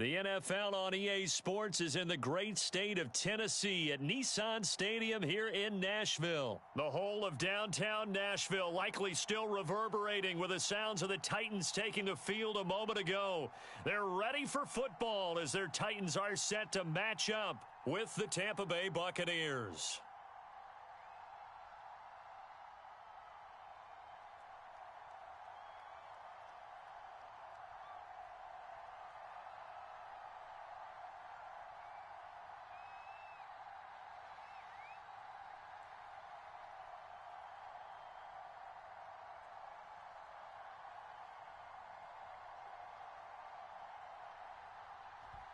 The NFL on EA Sports is in the great state of Tennessee at Nissan Stadium here in Nashville. The whole of downtown Nashville likely still reverberating with the sounds of the Titans taking the field a moment ago. They're ready for football as their Titans are set to match up with the Tampa Bay Buccaneers.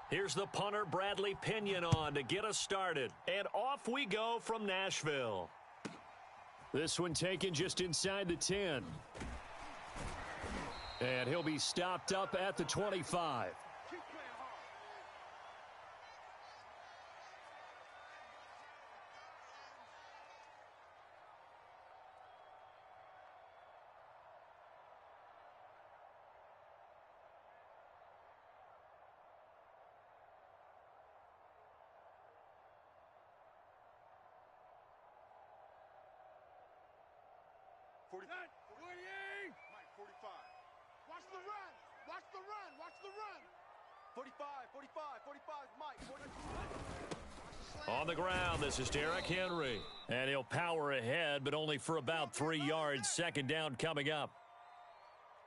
Here's the punter, Bradley Pinion, on to get us started. And off we go from Nashville. This one taken just inside the 10. And he'll be stopped up at the 25. Mike, 45. Watch the run. Watch the run. Watch the run. 45, 45, 45, Mike. 45. On the ground, this is Derrick Henry. And he'll power ahead, but only for about 3 yards. Second down coming up.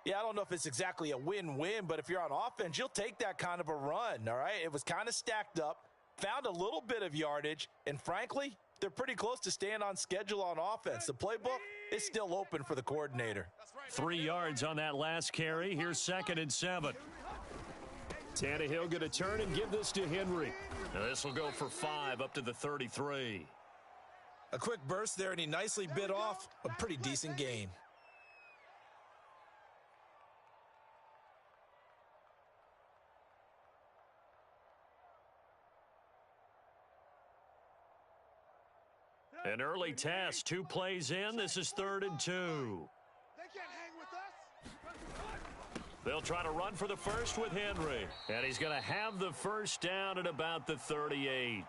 Yeah, I don't know if it's exactly a win-win, but if you're on offense, you'll take that kind of a run, all right? It was kind of stacked up, found a little bit of yardage, and frankly, they're pretty close to staying on schedule on offense. The playbook is still open for the coordinator. 3 yards on that last carry. Here's 2nd and 7. Tannehill going to turn and give this to Henry. Now this will go for 5 up to the 33. A quick burst there, and he nicely bit off a pretty decent gain. An early test, 2 plays in. This is 3rd and 2. They can't hang with us. They'll try to run for the first with Henry. And he's going to have the first down at about the 38.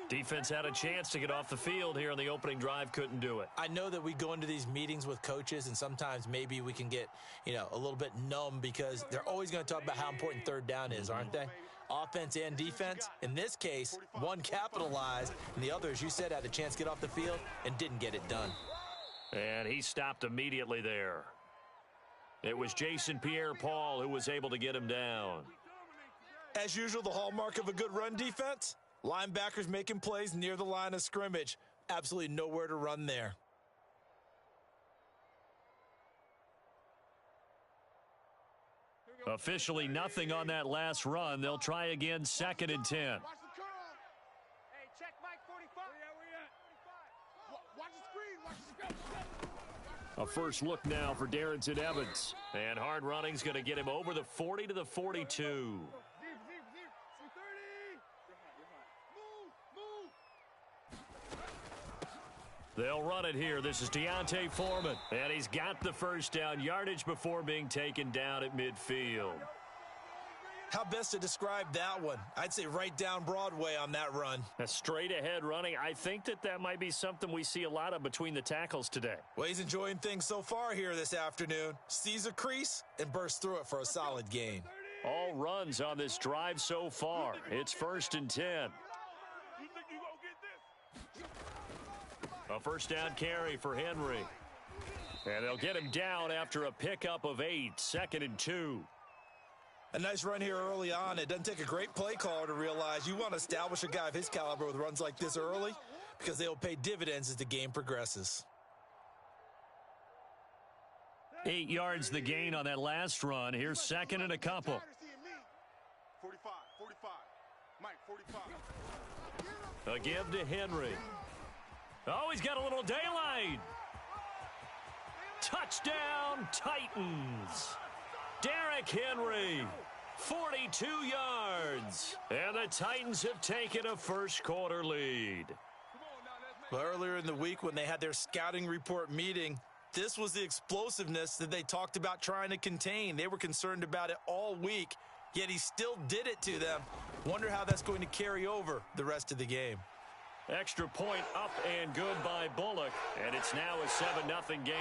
Defense had a chance to get off the field here on the opening drive, couldn't do it. I know that we go into these meetings with coaches, and sometimes maybe we can get, a little bit numb because they're always going to talk about how important third down is, aren't they? Offense and defense. In this case, one capitalized, and the other, as you said, had a chance to get off the field and didn't get it done. And he stopped immediately there. It was Jason Pierre-Paul who was able to get him down. As usual, the hallmark of a good run defense, linebackers making plays near the line of scrimmage. Absolutely nowhere to run there. Officially nothing on that last run. They'll try again, 2nd and 10. Watch the curl. Hey, check Mike 45. Where we at? Watch the screen. Watch the screen. A first look now for Darrington Evans. And hard running's going to get him over the 40 to the 42. They'll run it here. This is Deontay Foreman. And he's got the first down yardage before being taken down at midfield. How best to describe that one? I'd say right down Broadway on that run. A straight ahead running. I think that might be something we see a lot of between the tackles today. Well, he's enjoying things so far here this afternoon. Sees a crease and bursts through it for a solid gain. All runs on this drive so far. It's 1st and 10. A first down carry for Henry. And they'll get him down after a pickup of 8. 2nd and 2. A nice run here early on. It doesn't take a great play caller to realize you want to establish a guy of his caliber with runs like this early because they'll pay dividends as the game progresses. 8 yards the gain on that last run. Here's 2nd and a couple. 45, 45. Mike, 45. A give to Henry. Oh, he's got a little daylight. Touchdown, Titans. Derrick Henry, 42 yards. And the Titans have taken a first quarter lead. Well, earlier in the week when they had their scouting report meeting, this was the explosiveness that they talked about trying to contain. They were concerned about it all week. yet he still did it to them. Wonder how that's going to carry over the rest of the game. Extra point up and good by Bullock, and it's now a 7-0 game.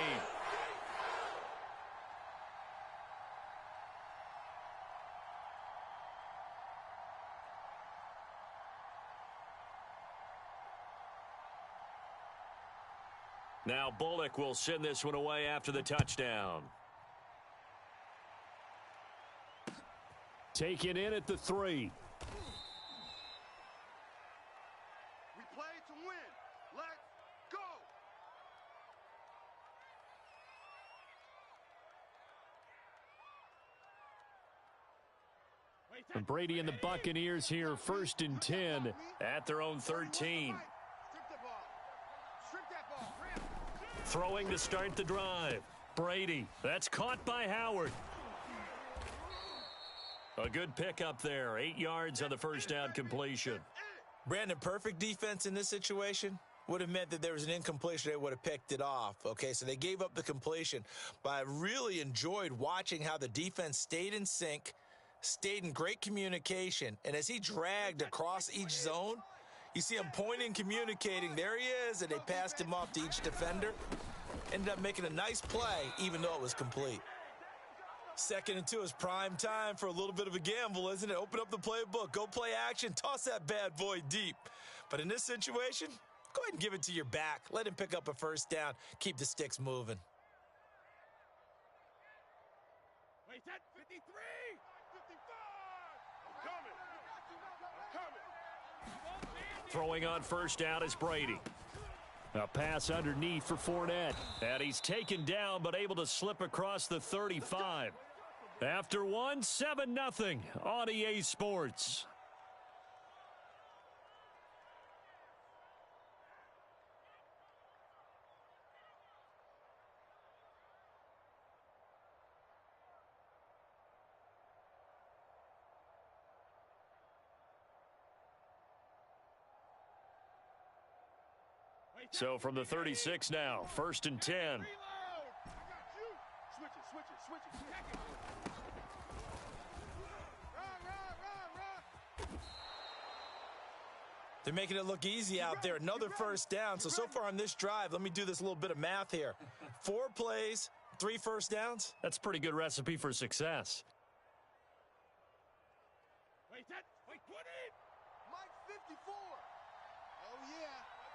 Now Bullock will send this one away after the touchdown. Taken in at the 3. We play to win. Let's go. And Brady and the Buccaneers here, 1st and 10 at their own 13. Throwing to start the drive. Brady. That's caught by Howard. A good pickup there. 8 yards on the first down completion. Brandon, perfect defense in this situation would have meant that there was an incompletion. They would have picked it off. Okay, so they gave up the completion. But I really enjoyed watching how the defense stayed in sync, stayed in great communication. And as he dragged across each zone, you see him pointing, communicating. There he is, and they passed him off to each defender. Ended up making a nice play, even though it was complete. 2nd and 2 is prime time for a little bit of a gamble, isn't it? Open up the playbook, go play action, toss that bad boy deep. But in this situation, go ahead and give it to your back. Let him pick up a first down. Keep the sticks moving. Wait, that's 53! 55! I'm coming! Throwing on first down is Brady. A pass underneath for Fournette. And he's taken down but able to slip across the 35. After one, 7-0 on EA Sports. So from the 36 now, 1st and 10. They're making it look easy out there. Another first down. So far on this drive, let me do this little bit of math here. 4 plays, 3 first downs. That's a pretty good recipe for success. Wait, 20! Mike 54! Oh, yeah.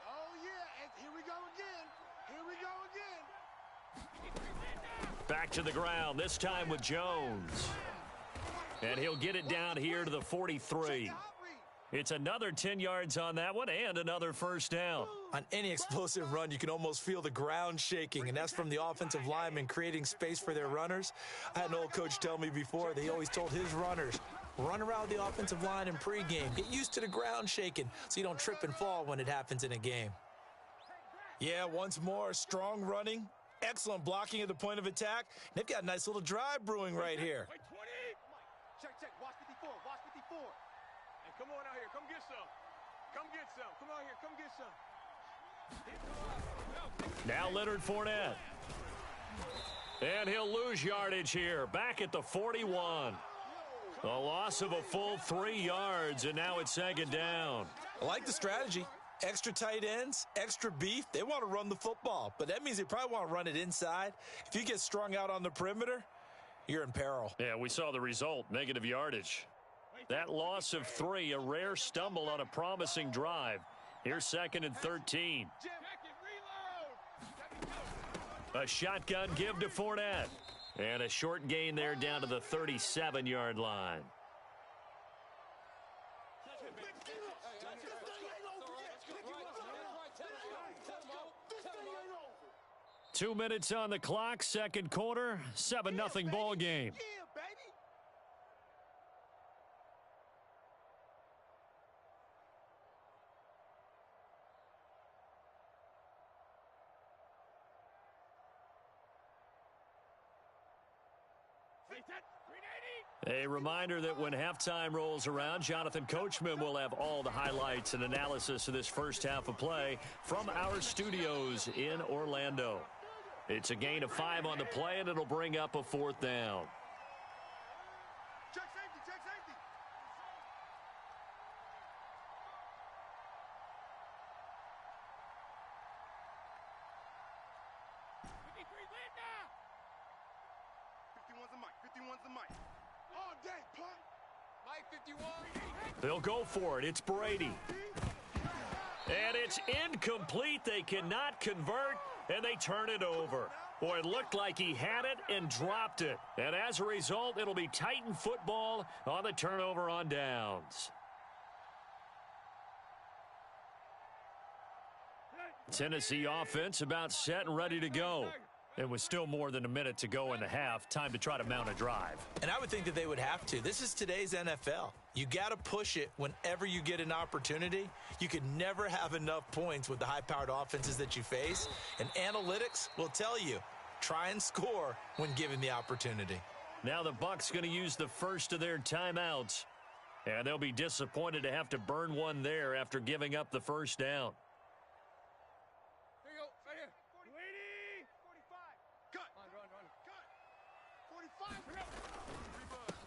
Oh, yeah. And here we go again. Here we go again. Back to the ground, this time with Jones. And he'll get it down here to the 43. It's another 10 yards on that one and another first down. On any explosive run, you can almost feel the ground shaking, and that's from the offensive linemen creating space for their runners. I had an old coach tell me before, they always told his runners, run around the offensive line in pregame. Get used to the ground shaking so you don't trip and fall when it happens in a game. Yeah, once more, strong running, excellent blocking at the point of attack. They've got a nice little drive brewing right here. Wait, 20! Check, watch 54, watch 54. Hey, come on out here, come get some. Come get some, come out here, come get some. Now Leonard Fournette. And he'll lose yardage here, back at the 41. A loss of a full 3 yards, and now it's 2nd down. I like the strategy. Extra tight ends, extra beef. They want to run the football, but that means they probably want to run it inside. If you get strung out on the perimeter, you're in peril. Yeah, we saw the result, negative yardage. That loss of 3, a rare stumble on a promising drive. Here's 2nd and 13. A shotgun give to Fournette. And a short gain there down to the 37-yard line. Two minutes on the clock, second quarter, 7-0 ball game. A reminder that when halftime rolls around, Jonathan Coachman will have all the highlights and analysis of this first half of play from our studios in Orlando. It's a gain of 5 on the play, and it'll bring up a 4th down. Check safety, check safety. 51's the mic. All day, punt. Mike 51. They'll go for it. It's Brady. And it's incomplete. They cannot convert, and they turn it over. Boy, it looked like he had it and dropped it. And as a result, it'll be Titan football on the turnover on downs. Tennessee offense about set and ready to go. It was still more than a minute to go in the half. Time to try to mount a drive. And I would think that they would have to. This is today's NFL. You got to push it whenever you get an opportunity. You could never have enough points with the high-powered offenses that you face. And analytics will tell you, try and score when given the opportunity. Now the Bucs going to use the first of their timeouts. And they'll be disappointed to have to burn one there after giving up the first down.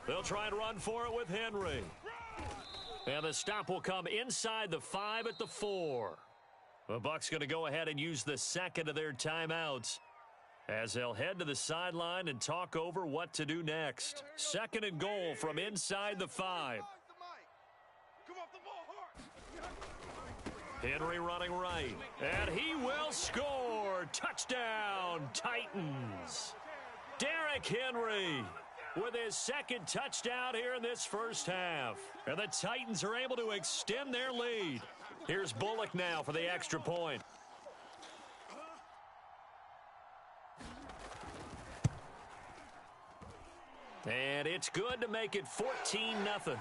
They'll try and run for it with Henry. And the stop will come inside the 5 at the 4. The Bucs going to go ahead and use the second of their timeouts as they'll head to the sideline and talk over what to do next. Second and goal from inside the 5. Henry running right. And he will score. Touchdown, Titans. Derrick Henry with his second touchdown here in this first half. And the Titans are able to extend their lead. Here's Bullock now for the extra point. And it's good to make it 14-0.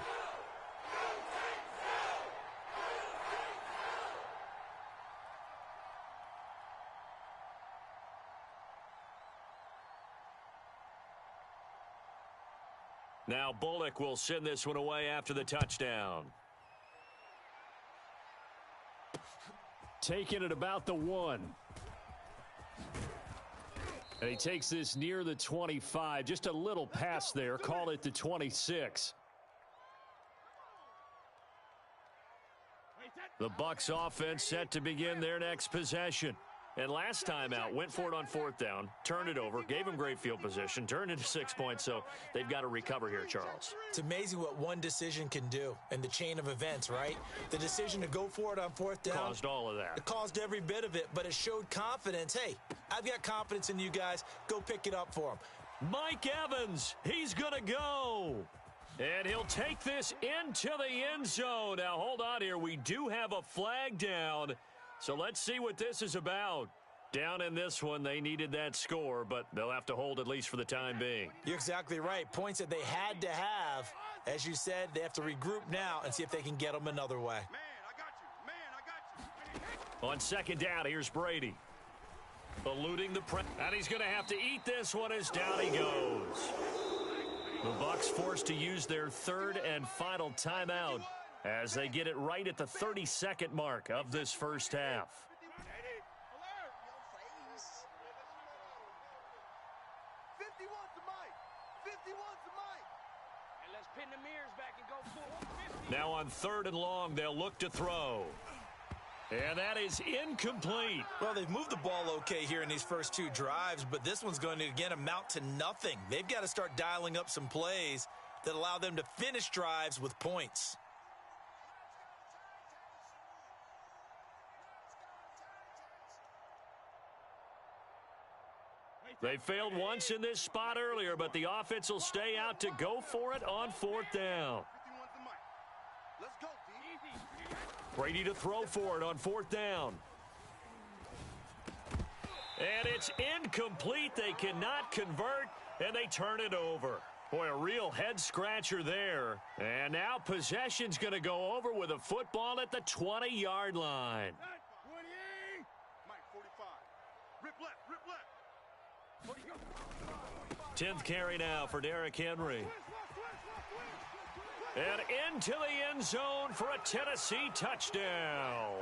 Now Bullock will send this one away after the touchdown. Taking it about the 1. And he takes this near the 25. Just a little pass there. Call it the 26. The Bucs offense set to begin their next possession. And last time out, went for it on 4th down, turned it over, gave him great field position, turned into 6 points, so they've got to recover here, Charles. It's amazing what one decision can do in the chain of events, right? The decision to go for it on 4th down. Caused all of that. It caused every bit of it, but it showed confidence. Hey, I've got confidence in you guys. Go pick it up for him. Mike Evans, he's going to go. And he'll take this into the end zone. Now, hold on here. We do have a flag down. So let's see what this is about. Down in this one, they needed that score, but they'll have to hold at least for the time being. You're exactly right. Points that they had to have. As you said, they have to regroup now and see if they can get them another way. Man, I got you. Man, I got you. On second down, here's Brady. Eluding the press. And he's going to have to eat this one as down he goes. The Bucs forced to use their third and final timeout as they get it right at the 32nd mark of this first half. 51's the mic. 51's the mic. And let's pin the mirrors back and go full. Now on 3rd and long, they'll look to throw. And that is incomplete. Well, they've moved the ball okay here in these first 2 drives, but this one's going to, again, amount to nothing. They've got to start dialing up some plays that allow them to finish drives with points. They failed once in this spot earlier, but the offense will stay out to go for it on 4th down. 51's the mic. Let's go, D. Brady to throw for it on 4th down. And it's incomplete. They cannot convert, and they turn it over. Boy, a real head-scratcher there. And now possession's going to go over with a football at the 20-yard line. 28. Mike 45. Rip left, rip left. 10th carry now for Derrick Henry. And into the end zone for a Tennessee touchdown.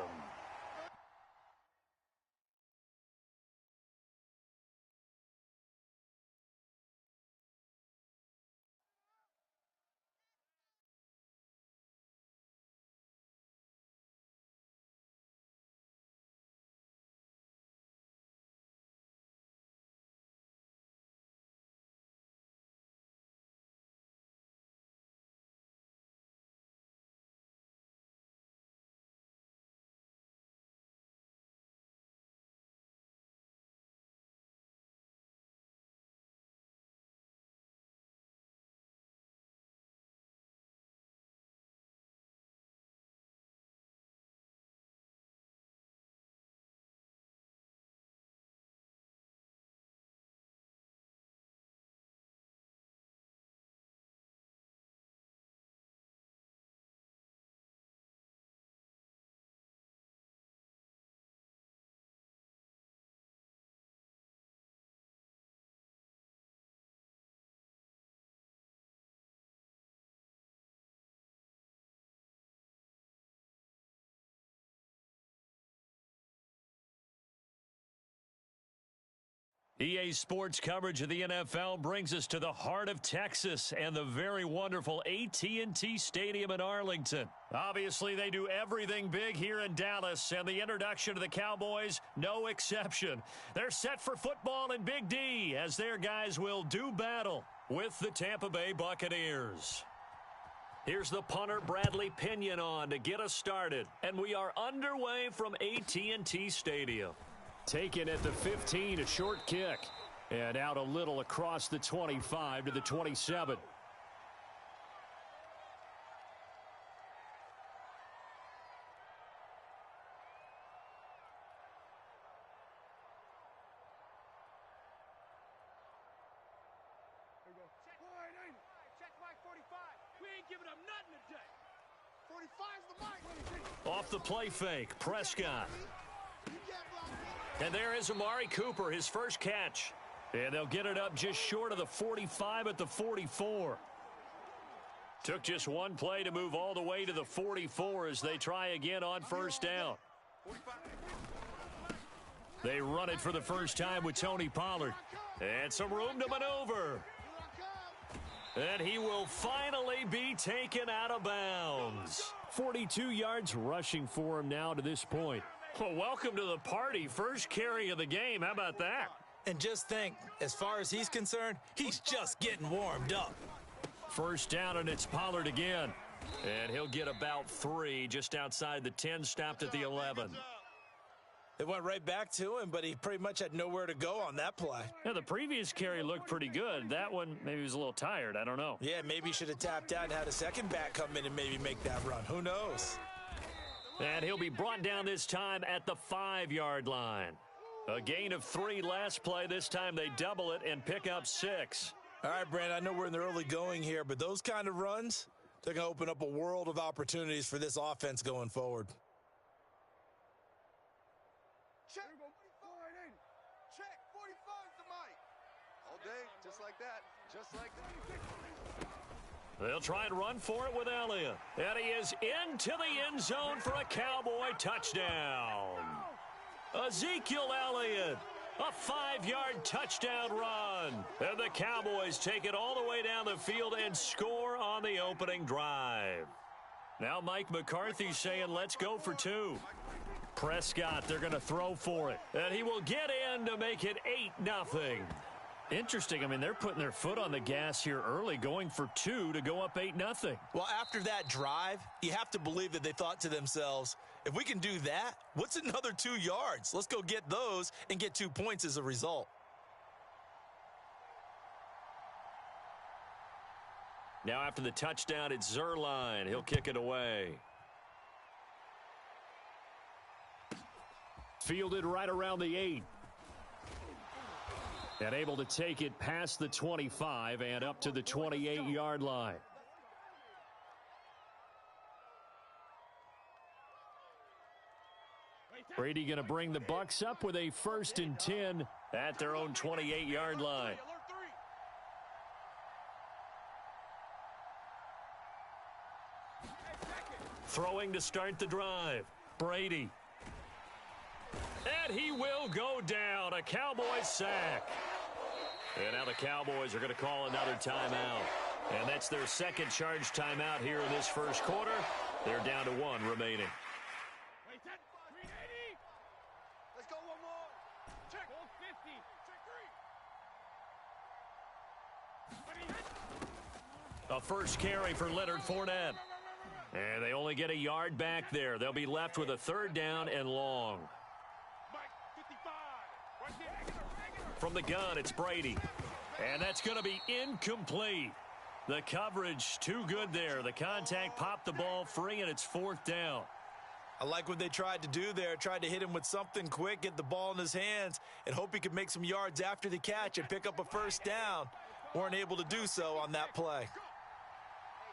EA Sports coverage of the NFL brings us to the heart of Texas and the very wonderful AT&T Stadium in Arlington. Obviously, they do everything big here in Dallas, and the introduction to the Cowboys, no exception. They're set for football in Big D as their guys will do battle with the Tampa Bay Buccaneers. Here's the punter, Bradley Pinion, on to get us started, and we are underway from AT&T Stadium. Taken at the 15, a short kick. And out a little across the 25 to the 27. Check Mike 45. We ain't giving up nothing today. 45's the mic. Off the play fake, Prescott. And there is Amari Cooper, his first catch. And they'll get it up just short of the 45 at the 44. Took just one play to move all the way to the 44 as they try again on first down. They run it for the first time with Tony Pollard. And some room to maneuver. And he will finally be taken out of bounds. 42 yards rushing for him now to this point. Well, welcome to the party. First carry of the game. How about that? And just think, as far as he's concerned, he's just getting warmed up. First down, and it's Pollard again. And he'll get about 3 just outside the 10, stopped at the 11. They went right back to him, but he pretty much had nowhere to go on that play. Yeah, the previous carry looked pretty good. That one, maybe he was a little tired. I don't know. Yeah, maybe he should have tapped out and had a second back come in and maybe make that run. Who knows? And he'll be brought down this time at the 5-yard line. A gain of 3 last play. This time they double it and pick up 6. All right, Brand, I know we're in the early going here, but those kind of runs, they're going to open up a world of opportunities for this offense going forward. Check. 45's the mic. All day, just like that. Just like that. They'll try and run for it with Elliott. And he is into the end zone for a Cowboy touchdown. Ezekiel Elliott, a 5-yard touchdown run. And the Cowboys take it all the way down the field and score on the opening drive. Now Mike McCarthy saying, let's go for 2. Prescott, they're going to throw for it. And he will get in to make it 8-0. Interesting. I mean, they're putting their foot on the gas here early, going for 2 to go up 8-0. Well, after that drive, you have to believe that they thought to themselves, if we can do that, what's another 2 yards? Let's go get those and get 2 points as a result. Now after the touchdown, it's Zerline. He'll kick it away. Fielded right around the 8. And able to take it past the 25 and up to the 28-yard line. Brady going to bring the Bucs up with a 1st and 10 at their own 28-yard line. Throwing to start the drive. Brady. And he will go down. A Cowboys sack. And now the Cowboys are going to call another timeout. And that's their second charge timeout here in this first quarter. They're down to 1 remaining. Let's go one more. Check. 50. A first carry for Leonard Fournette. And they only get a yard back there. They'll be left with a 3rd down and long. From the gun, it's Brady. And that's going to be incomplete. The coverage too good there. The contact popped the ball free, and it's 4th down. I like what they tried to do there. Tried to hit him with something quick, get the ball in his hands, and hope he could make some yards after the catch and pick up a 1st down. Weren't able to do so on that play. Hey,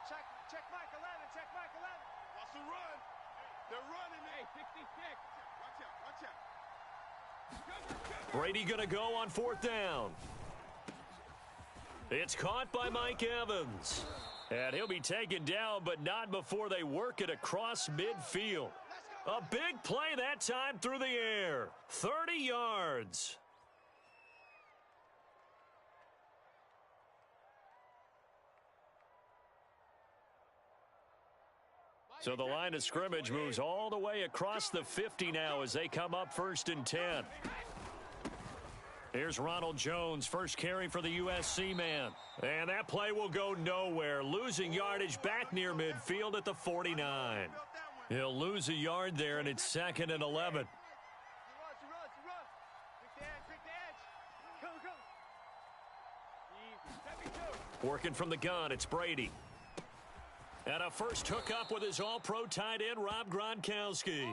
check Mike 11. Check Mike 11. Watch the run. They're running. Hey, 66. Watch out. Brady going to go on 4th down. It's caught by Mike Evans. And he'll be taken down, but not before they work it across midfield. A big play that time through the air. 30 yards. So the line of scrimmage moves all the way across the 50 now as they come up 1st and 10. Here's Ronald Jones, first carry for the USC man. And that play will go nowhere, losing yardage back near midfield at the 49. He'll lose a yard there, and it's 2nd and 11. Working from the gun, it's Brady. And a first hookup with his all-pro tight end, Rob Gronkowski.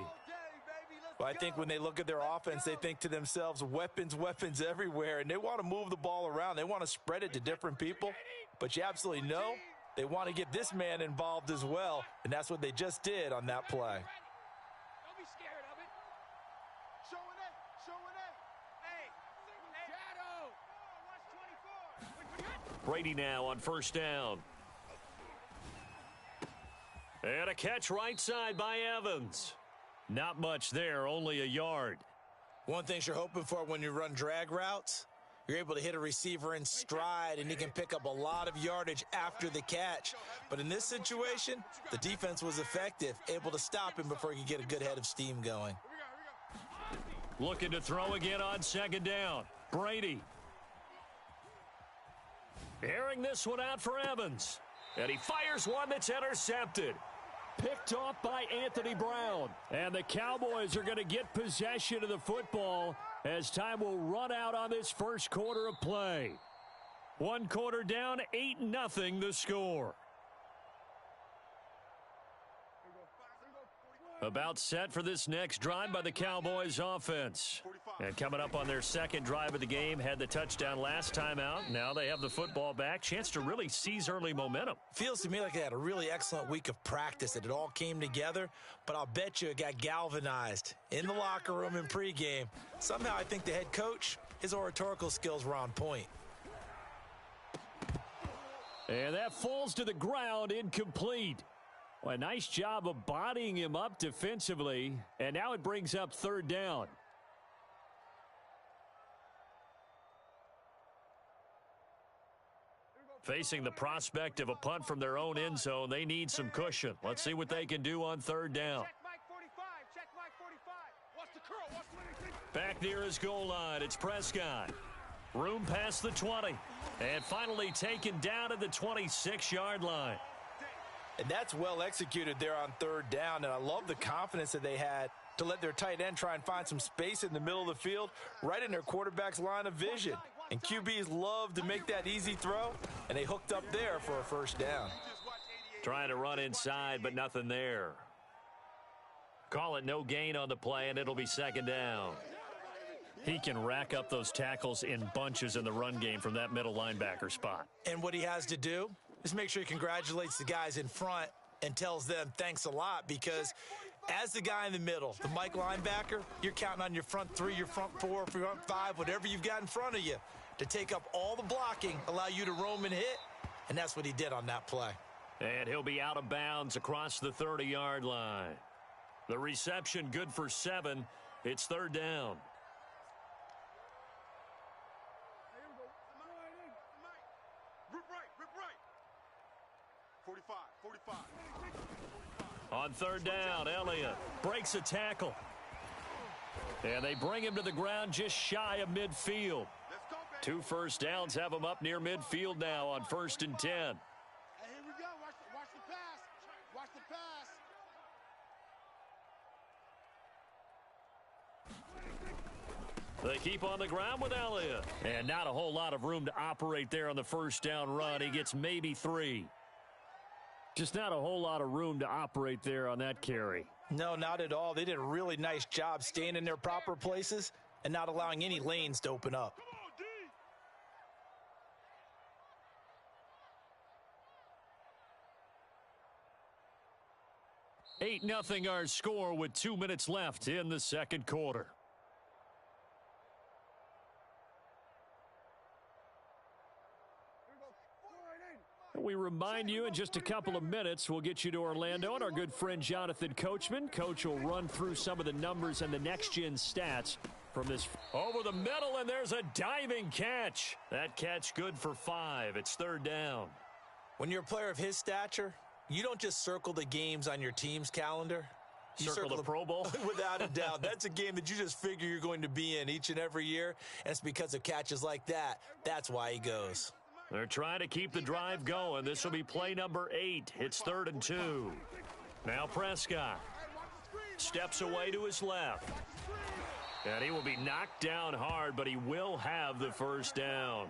Well, I think when they look at their offense, they think to themselves, weapons, weapons everywhere, and they want to move the ball around. They want to spread it to different people, but you absolutely know they want to get this man involved as well, and that's what they just did on that play. Don't be scared of it. Showing it. Hey, Shadow. Watch 24. Brady now on 1st down. And a catch right side by Evans. Not much there, only a yard. One thing you're hoping for when you run drag routes, you're able to hit a receiver in stride, and he can pick up a lot of yardage after the catch. But in this situation, the defense was effective, able to stop him before he could get a good head of steam going. Looking to throw again on 2nd down. Brady. Airing this one out for Evans. And he fires one that's intercepted. Picked off by Anthony Brown. And the Cowboys are going to get possession of the football as time will run out on this first quarter of play. 1 quarter down, 8-0 the score. About set for this next drive by the Cowboys offense. And coming up on their second drive of the game, had the touchdown last time out. Now they have the football back. Chance to really seize early momentum. Feels to me like they had a really excellent week of practice, that it all came together, but I'll bet you it got galvanized in the locker room in pregame. Somehow I think the head coach, his oratorical skills were on point. And that falls to the ground, incomplete. Well, a nice job of bodying him up defensively, and now it brings up 3rd down. Facing the prospect of a punt from their own end zone, they need some cushion. Let's see what they can do on 3rd down. Check Mike 45. Check Mike 45. Watch the curl. Watch the 20. Back near his goal line, it's Prescott. Room past the 20. And finally taken down at the 26-yard line. And that's well executed there on 3rd down, and I love the confidence that they had to let their tight end try and find some space in the middle of the field, right in their quarterback's line of vision. And QBs love to make that easy throw, and they hooked up there for a 1st down. Trying to run inside, but nothing there. Call it no gain on the play, and it'll be 2nd down. He can rack up those tackles in bunches in the run game from that middle linebacker spot. And what he has to do is make sure he congratulates the guys in front and tells them thanks a lot, because as the guy in the middle, the Mike linebacker, you're counting on your front 3, your front 4, front 5, whatever you've got in front of you to take up all the blocking, allow you to roam and hit, and that's what he did on that play. And he'll be out of bounds across the 30-yard line. The reception good for 7. It's 3rd down. Rip right. 45. On 3rd down, Elliott breaks a tackle. And they bring him to the ground just shy of midfield. Let's go, baby. 2 first downs have him up near midfield now on 1st and 10. Hey, here we go. Watch the pass. Watch the pass. They keep on the ground with Elliott. And not a whole lot of room to operate there on the 1st down run. He gets maybe 3. Just not a whole lot of room to operate there on that carry. No, not at all. They did a really nice job staying in their proper places and not allowing any lanes to open up. 8-0 our score with 2 minutes left in the second quarter. We remind you in just a couple of minutes we'll get you to Orlando and our good friend Jonathan Coachman. Coach will run through some of the numbers and the next-gen stats from this. Over the middle, and there's a diving catch. That catch good for 5. It's 3rd down. When you're a player of his stature, You don't just circle the games on your team's calendar. You circle the Pro Bowl? Without a doubt. That's a game that you just figure you're going to be in each and every year, and it's because of catches like that. That's why he goes. They're trying to keep the drive going. This will be play number 8. It's 3rd and 2. Now Prescott steps away to his left. And he will be knocked down hard, but he will have the first down.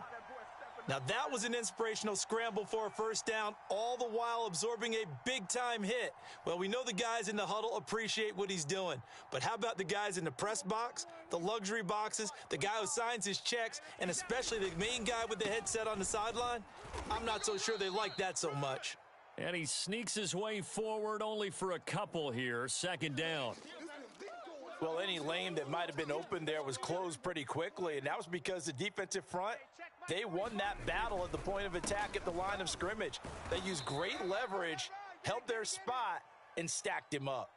Now that was an inspirational scramble for a first down, all the while absorbing a big-time hit. Well, we know the guys in the huddle appreciate what he's doing. But how about the guys in the press box, the luxury boxes, the guy who signs his checks, and especially the main guy with the headset on the sideline? I'm not so sure they like that so much. And he sneaks his way forward only for a couple here. 2nd down. Well, any lane that might have been open there was closed pretty quickly, and that was because the defensive front, they won that battle at the point of attack at the line of scrimmage. They used great leverage, held their spot, and stacked him up.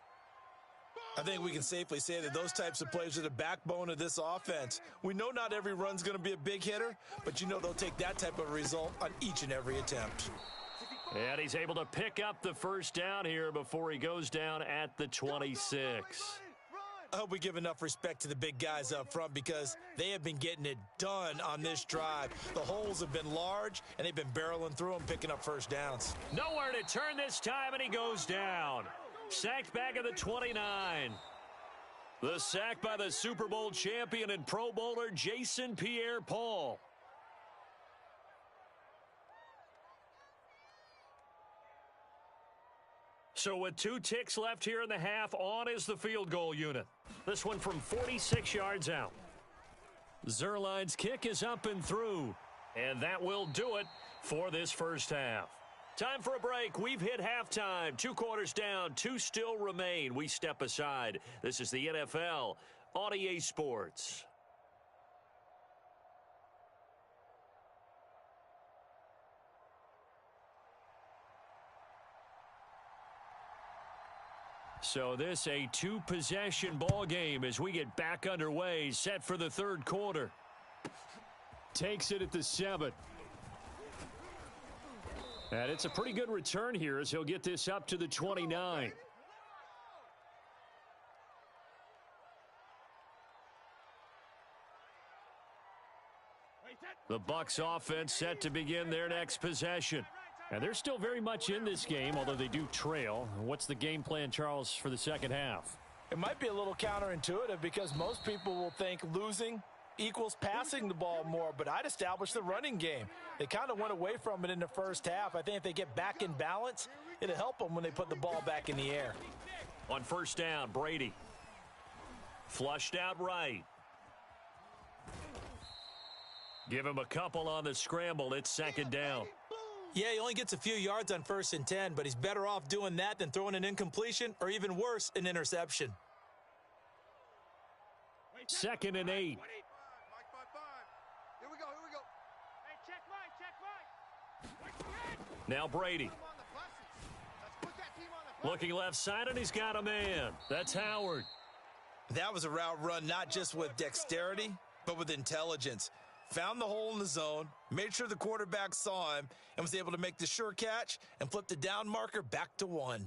I think we can safely say that those types of plays are the backbone of this offense. We know not every run's going to be a big hitter, but you know they'll take that type of result on each and every attempt. And he's able to pick up the first down here before he goes down at the 26. I hope we give enough respect to the big guys up front because they have been getting it done on this drive. The holes have been large, and they've been barreling through them, picking up first downs. Nowhere to turn this time, and he goes down. Sacked back at the 29. The sack by the Super Bowl champion and Pro Bowler Jason Pierre-Paul. So with 2 ticks left here in the half, on is the field goal unit. This one from 46 yards out. Zerline's kick is up and through. And that will do it for this first half. Time for a break. We've hit halftime. 2 quarters down, 2 still remain. We step aside. This is the NFL on EA Sports. So this a 2-possession ball game as we get back underway, set for the 3rd quarter. Takes it at the 7. And it's a pretty good return here as he'll get this up to the 29. The Bucs offense set to begin their next possession. And they're still very much in this game, although they do trail. What's the game plan, Charles, for the second half? It might be a little counterintuitive because most people will think losing equals passing the ball more, but I'd establish the running game. They kind of went away from it in the first half. I think if they get back in balance, it'll help them when they put the ball back in the air. On first down, Brady. Flushed out right. Give him a couple on the scramble. It's 2nd down. Yeah, he only gets a few yards on 1st and 10, but he's better off doing that than throwing an incompletion or even worse, an interception. 2nd and 8. Here we go. Hey, check right. Now Brady. Looking left side, and he's got a man. That's Howard. That was a route run not just with dexterity, but with intelligence. Found the hole in the zone, made sure the quarterback saw him, and was able to make the sure catch and flip the down marker back to 1.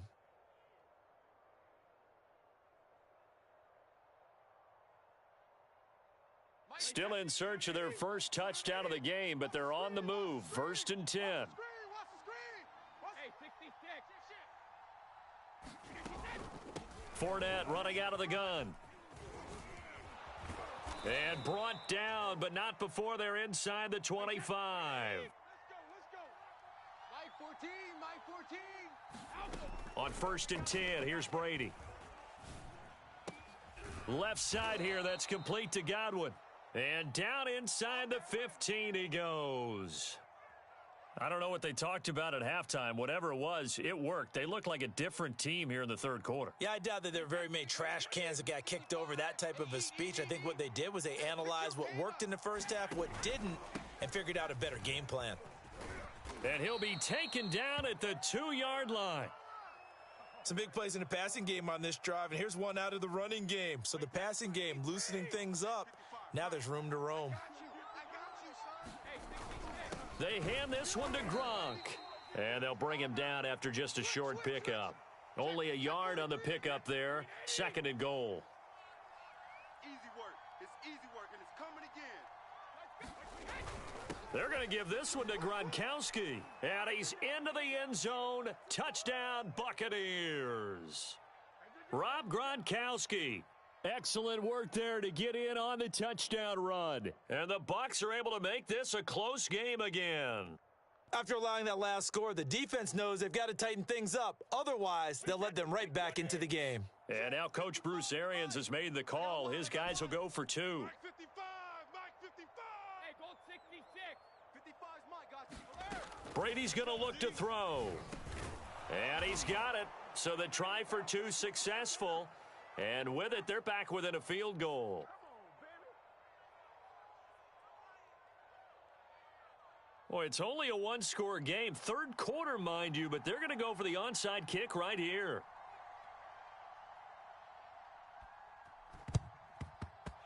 Still in search of their first touchdown of the game, but they're on the move. 1st and 10. Hey, 66. Fournette running out of the gun. And brought down, but not before they're inside the 25. Let's go. My 14. On 1st and 10, here's Brady. Left side here, that's complete to Godwin. And down inside the 15 he goes. I don't know what they talked about at halftime. Whatever it was, it worked. They looked like a different team here in the 3rd quarter. Yeah, I doubt that there were very many trash cans that got kicked over, that type of a speech. I think what they did was they analyzed what worked in the first half, what didn't, and figured out a better game plan. And he'll be taken down at the 2-yard line. Some big plays in the passing game on this drive, and here's one out of the running game. So the passing game loosening things up. Now there's room to roam. They hand this one to Gronk. And they'll bring him down after just a short pickup. Only a yard on the pickup there. 2nd and goal. Easy work. It's easy work, and it's coming again. They're going to give this one to Gronkowski. And he's into the end zone. Touchdown, Buccaneers. Rob Gronkowski. Excellent work there to get in on the touchdown run. And the Bucs are able to make this a close game again. After allowing that last score, the defense knows they've got to tighten things up. Otherwise, they'll let them right back into the game. And now Coach Bruce Arians has made the call. His guys will go for 2. Mike 55, Mike 55. Hey, go 66. 55's Mike, guys. Brady's going to look to throw. And he's got it. So the try for 2 successful. And with it, they're back within a field goal. Boy, it's only a 1-score game. 3rd quarter, mind you, but they're going to go for the onside kick right here.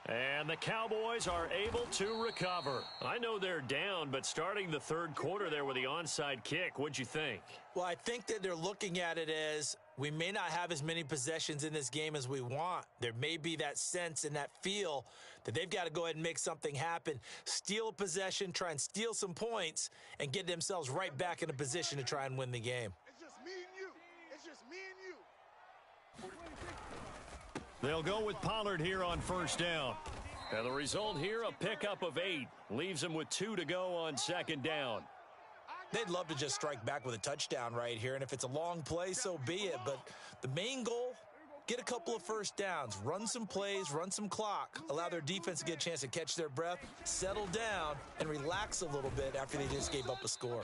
And the Cowboys are able to recover. I know they're down, but starting the 3rd quarter there with the onside kick, what'd you think? Well, I think that they're looking at it as we may not have as many possessions in this game as we want. There may be that sense and that feel that they've got to go ahead and make something happen, steal a possession, try and steal some points, and get themselves right back in a position to try and win the game. It's just me and you. It's just me and you. They'll go with Pollard here on 1st down. And the result here, a pickup of 8. Leaves them with 2 to go on 2nd down. They'd love to just strike back with a touchdown right here, and if it's a long play, so be it. But the main goal, get a couple of 1st downs, run some plays, run some clock, allow their defense to get a chance to catch their breath, settle down, and relax a little bit after they just gave up a score.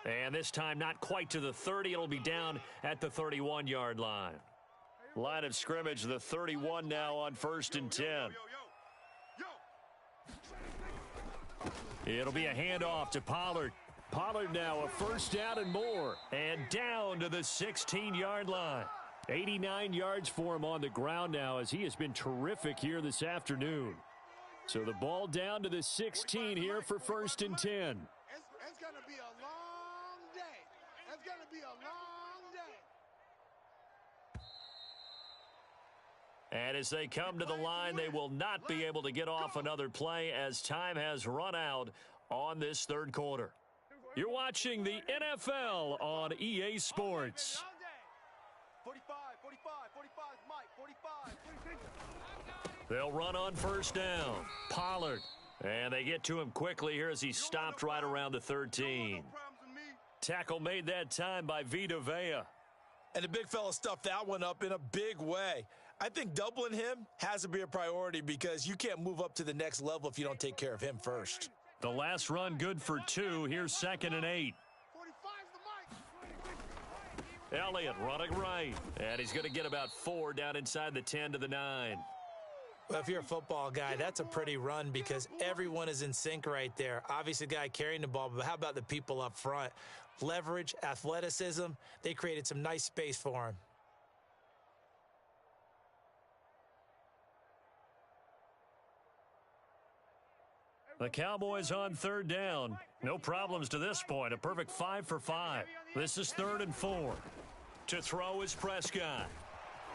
And this time not quite to the 30. It'll be down at the 31-yard line. Line of scrimmage, the 31 now on 1st and 10. It'll be a handoff to Pollard. Pollard now a 1st down and more. And down to the 16-yard line. 89 yards for him on the ground now as he has been terrific here this afternoon. So the ball down to the 16 here for 1st and 10. It's going to be a long day. It's going to be a long day. And as they come to the line, they will not be able to get off another play as time has run out on this 3rd quarter. You're watching the NFL on EA Sports. 45, 45, 45, Mike, 45. They'll run on 1st down. Pollard. And they get to him quickly here as he stopped right around the 13. Tackle made that time by Vita Vea. And the big fella stuffed that one up in a big way. I think doubling him has to be a priority because you can't move up to the next level if you don't take care of him first. The last run good for 2. Here's 2nd and 8. 45's the Mike. Elliott running right. And he's going to get about 4 down inside the 10 to the 9. Well, if you're a football guy, that's a pretty run because everyone is in sync right there. Obviously, the guy carrying the ball, but how about the people up front? Leverage, athleticism, they created some nice space for him. The Cowboys on 3rd down. No problems to this point. A perfect 5 for 5. This is 3rd and 4. To throw is Prescott.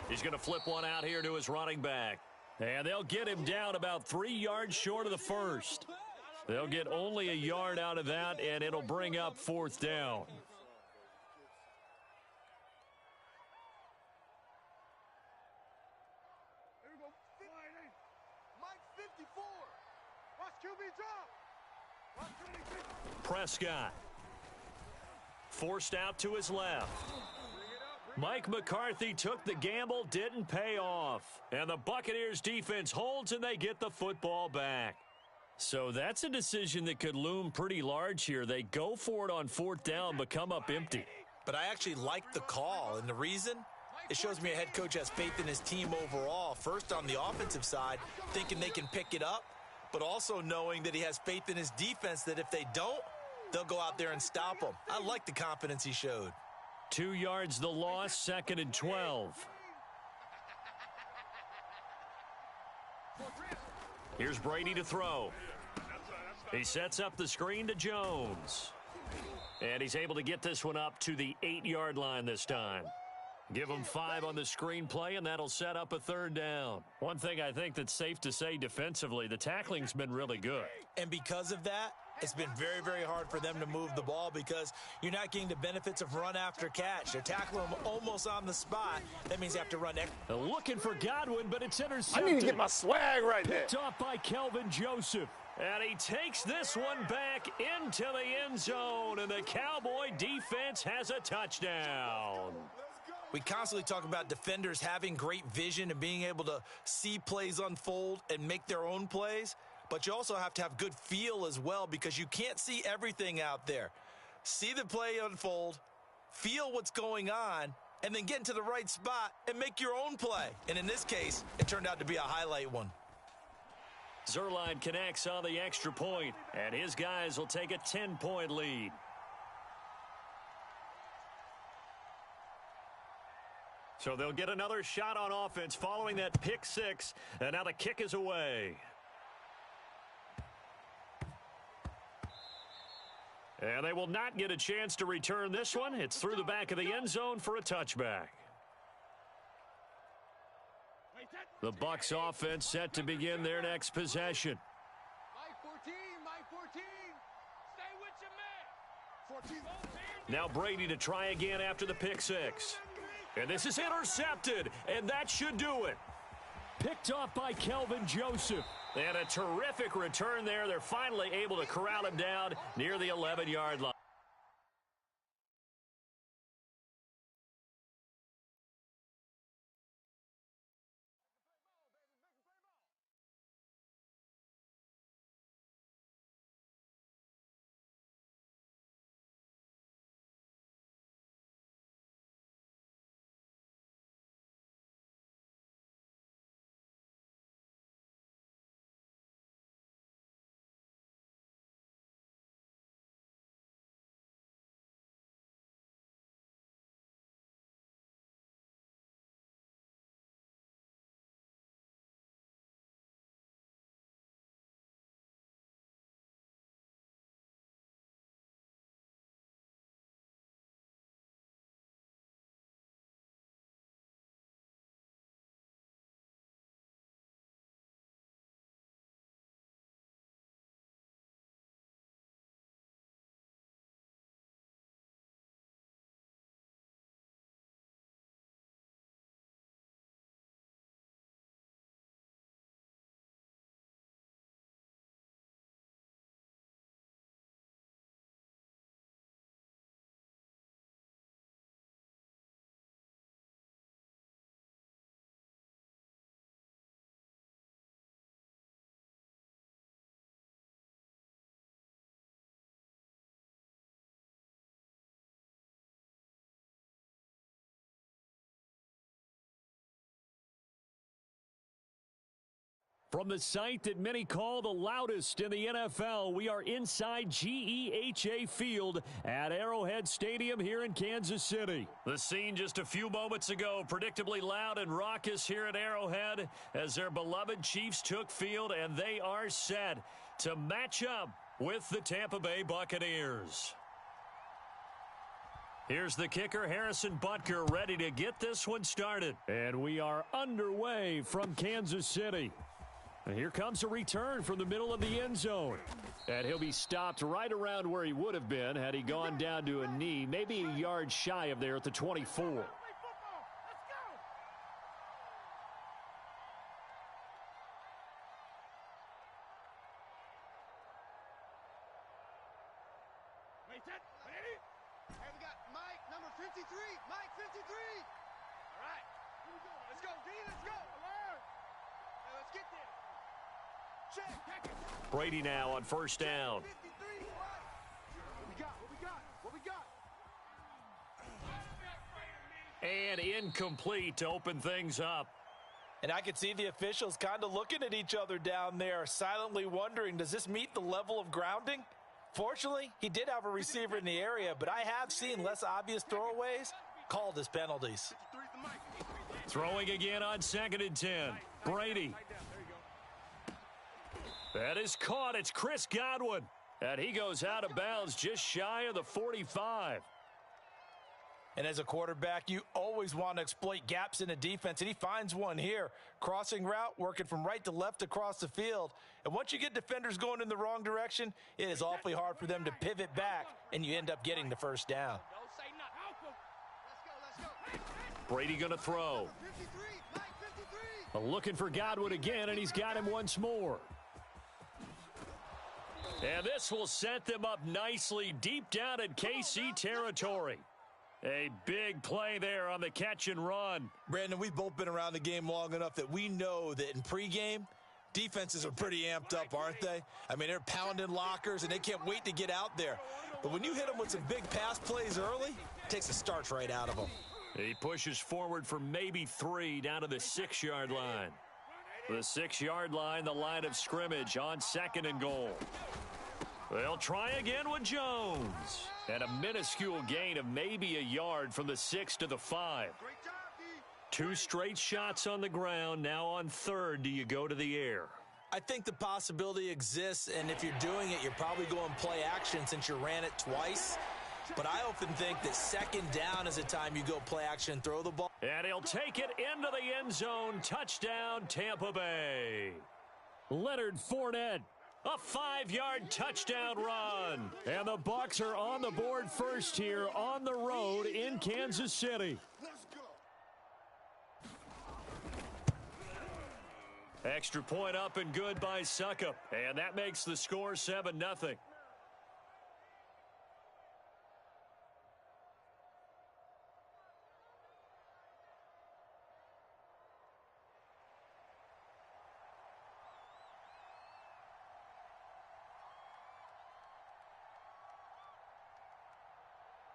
He's going to flip one out here to his running back. And they'll get him down about 3 yards short of the 1st. They'll get only a yard out of that, and it'll bring up 4th down. Mike 54. Watch QB drop. Watch QB. Prescott. Forced out to his left. Mike McCarthy took the gamble, didn't pay off. And the Buccaneers defense holds and they get the football back. So that's a decision that could loom pretty large here. They go for it on 4th down, but come up empty. But I actually like the call, and the reason? It shows me a head coach has faith in his team overall. First on the offensive side, thinking they can pick it up, but also knowing that he has faith in his defense that if they don't, they'll go out there and stop them. I like the confidence he showed. 2 yards the loss, 2nd and 12. Here's Brady to throw. He sets up the screen to Jones. And he's able to get this one up to the 8-yard line this time. Give him 5 on the screenplay, and that'll set up a 3rd down. One thing I think that's safe to say defensively, the tackling's been really good. And because of that, it's been very, very hard for them to move the ball because you're not getting the benefits of run after catch. They're tackling them almost on the spot. That means they have to run extra. Looking for Godwin, but it's intercepted. I need to get my swag right there. Picked off by Kelvin Joseph. And he takes this one back into the end zone, and the Cowboy defense has a touchdown. We constantly talk about defenders having great vision and being able to see plays unfold and make their own plays. But you also have to have good feel as well because you can't see everything out there. See the play unfold, feel what's going on, and then get into the right spot and make your own play. And in this case, it turned out to be a highlight one. Zuerlein connects on the extra point, and his guys will take a 10-point lead. So they'll get another shot on offense following that pick 6, and now the kick is away. And they will not get a chance to return this one. It's through the back of the end zone for a touchback. The Bucs offense set to begin their next possession. Mike 14, Mike 14. Stay with your man. 14. Now Brady to try again after the pick 6. And this is intercepted, and that should do it. Picked off by Kelvin Joseph. And a terrific return there. They're finally able to corral him down near the 11-yard line. From the site that many call the loudest in the NFL, we are inside GEHA Field at Arrowhead Stadium here in Kansas City. The scene just a few moments ago, predictably loud and raucous here at Arrowhead as their beloved Chiefs took field, and they are set to match up with the Tampa Bay Buccaneers. Here's the kicker, Harrison Butker, ready to get this one started. And we are underway from Kansas City. And here comes a return from the middle of the end zone. And he'll be stopped right around where he would have been had he gone down to a knee, maybe a yard shy of there at the 24. Hey, we got Mike, number 53. Mike, 53. All right. Let's go, D. Let's go. Hey, let's get there. Check. Brady now on first down. 53. What we got? And incomplete to open things up. And I could see the officials kind of looking at each other down there, silently wondering, does this meet the level of grounding? Fortunately, he did have a receiver in the area, but I have seen less obvious throwaways called as penalties. Throwing again on 2nd and 10. Brady. That is caught. It's Chris Godwin. And he goes out of bounds just shy of the 45. And as a quarterback, you always want to exploit gaps in a defense, and he finds one here. Crossing route, working from right to left across the field. And once you get defenders going in the wrong direction, it is awfully hard for them to pivot back, and you end up getting the first down. Brady going to throw. 53, Mike 53. Looking for Godwin again, and he's got him once more. And this will set them up nicely deep down in KC territory. A big play there on the catch and run. Brandon, we've both been around the game long enough that we know that in pregame, defenses are pretty amped up, aren't they? I mean, they're pounding lockers, and they can't wait to get out there. But when you hit them with some big pass plays early, it takes the starch right out of them. He pushes forward for maybe 3 down to the 6-yard line. The 6-yard line, the line of scrimmage on 2nd and goal. They'll try again with Jones. And a minuscule gain of maybe a yard from the 6 to the 5. 2 straight shots on the ground. Now on 3rd, do you go to the air? I think the possibility exists, and if you're doing it, you're probably going play action since you ran it twice. But I often think that 2nd down is the time you go play action and throw the ball. And he'll take it into the end zone. Touchdown, Tampa Bay. Leonard Fournette. A 5-yard touchdown run. And the Bucs are on the board first here on the road in Kansas City. Extra point up and good by Suckup. And that makes the score 7-0.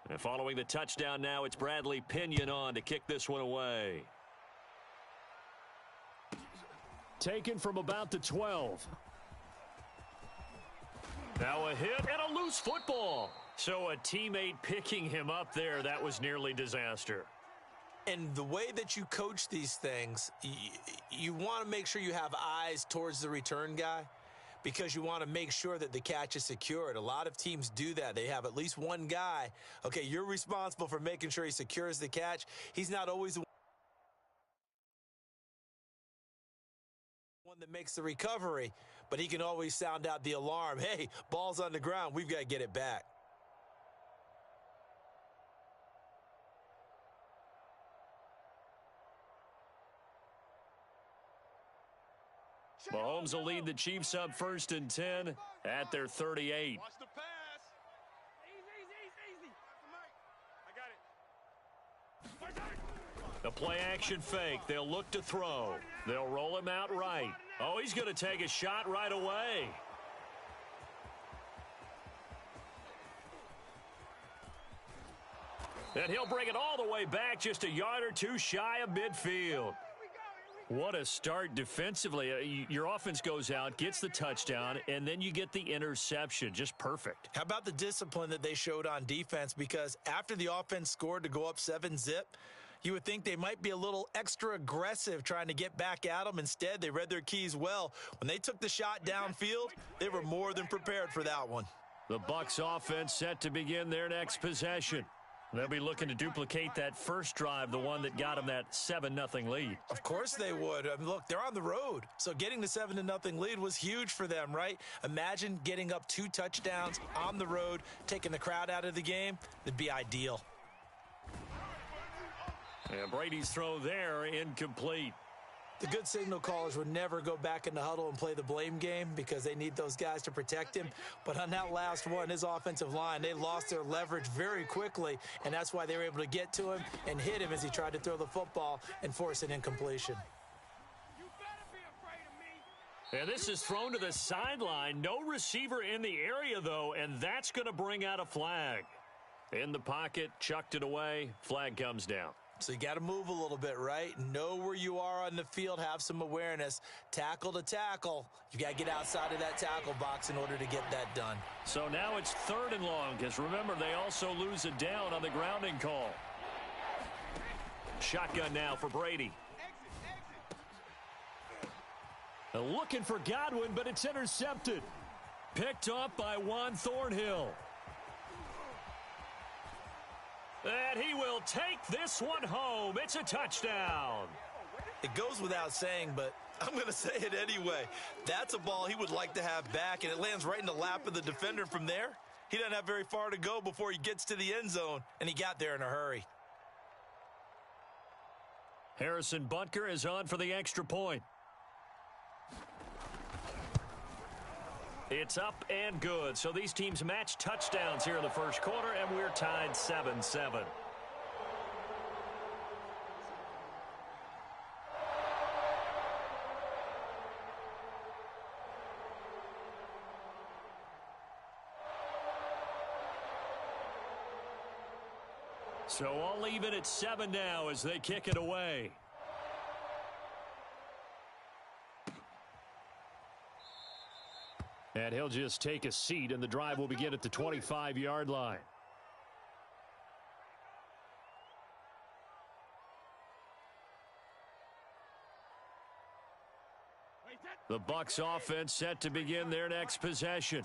And following the touchdown now, it's Bradley Pinion on to kick this one away. Taken from about the 12. Now a hit and a loose football. So a teammate picking him up there, that was nearly disaster. And the way that you coach these things, you want to make sure you have eyes towards the return guy, because you want to make sure that the catch is secured. A lot of teams do that. They have at least one guy. Okay, you're responsible for making sure he secures the catch. He's not always the one that makes the recovery, but he can always sound out the alarm. Hey, ball's on the ground. We've got to get it back. Mahomes will lead the Chiefs up 1st and 10 at their 38. Watch the pass. Easy. I got it. The play action fake. They'll look to throw. They'll roll him out right. Oh, he's going to take a shot right away. And he'll bring it all the way back just a yard or 2 shy of midfield. What a start defensively. Your offense goes out, gets the touchdown, and then you get the interception. Just perfect. How about the discipline that they showed on defense? Because after the offense scored to go up 7-zip, you would think they might be a little extra aggressive trying to get back at them. Instead, they read their keys well. When they took the shot downfield, they were more than prepared for that one. The Bucs offense set to begin their next possession. They'll be looking to duplicate that first drive, the one that got them that 7-0 lead. Of course they would. I mean, look, they're on the road. So getting the 7-0 lead was huge for them, right? Imagine getting up 2 touchdowns on the road, taking the crowd out of the game. It'd be ideal. And Brady's throw there, incomplete. The good signal callers would never go back in the huddle and play the blame game because they need those guys to protect him. But on that last one, his offensive line, they lost their leverage very quickly, and that's why they were able to get to him and hit him as he tried to throw the football and force an incompletion. And this is thrown to the sideline. No receiver in the area, though, and that's going to bring out a flag. In the pocket, chucked it away, flag comes down. So you got to move a little bit, right? Know where you are on the field, have some awareness. Tackle to tackle. You got to get outside of that tackle box in order to get that done. So now it's 3rd and long, because remember, they also lose a down on the grounding call. Shotgun now for Brady. Looking for Godwin, but it's intercepted. Picked off by Juan Thornhill. And he will take this one home. It's a touchdown. It goes without saying, but I'm going to say it anyway. That's a ball he would like to have back, and it lands right in the lap of the defender from there. He doesn't have very far to go before he gets to the end zone, and he got there in a hurry. Harrison Butker is on for the extra point. It's up and good. So these teams match touchdowns here in the first quarter, and we're tied 7-7. So all even at 7 now as they kick it away. And he'll just take a seat, and the drive will begin at the 25-yard line. The Bucs offense set to begin their next possession.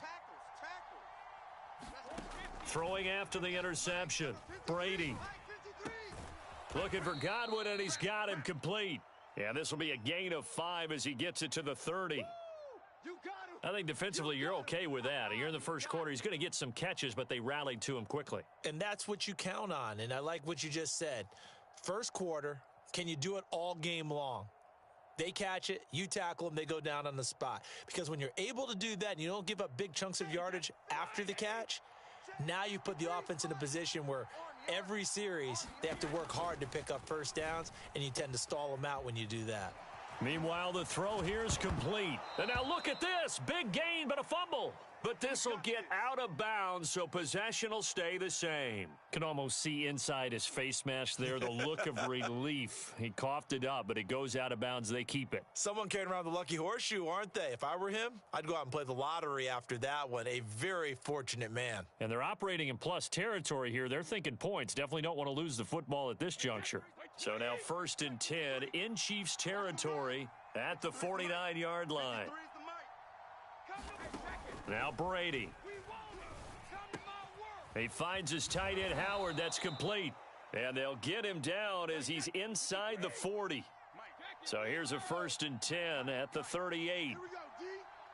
Throwing after the interception. Brady. Looking for Godwin, and he's got him complete. Yeah, this will be a gain of 5 as he gets it to the 30. I think defensively you're okay with that. You're in the first quarter. He's going to get some catches, but they rallied to him quickly. And that's what you count on, and I like what you just said. First quarter, can you do it all game long? They catch it, you tackle them, they go down on the spot. Because when you're able to do that and you don't give up big chunks of yardage after the catch, now you put the offense in a position where every series they have to work hard to pick up first downs, and you tend to stall them out when you do that. Meanwhile, the throw here is complete. And now look at this. Big gain, but a fumble. But this will get out of bounds, so possession will stay the same. Can almost see inside his face mask there, the look of relief. He coughed it up, but it goes out of bounds. They keep it. Someone carrying around the lucky horseshoe, aren't they? If I were him, I'd go out and play the lottery after that one. A very fortunate man. And they're operating in plus territory here. They're thinking points. Definitely don't want to lose the football at this juncture. So now 1st and 10 in Chiefs territory at the 49-yard line. Now Brady. He finds his tight end Howard. That's complete. And they'll get him down as he's inside the 40. So here's a 1st and 10 at the 38. Here we go, D.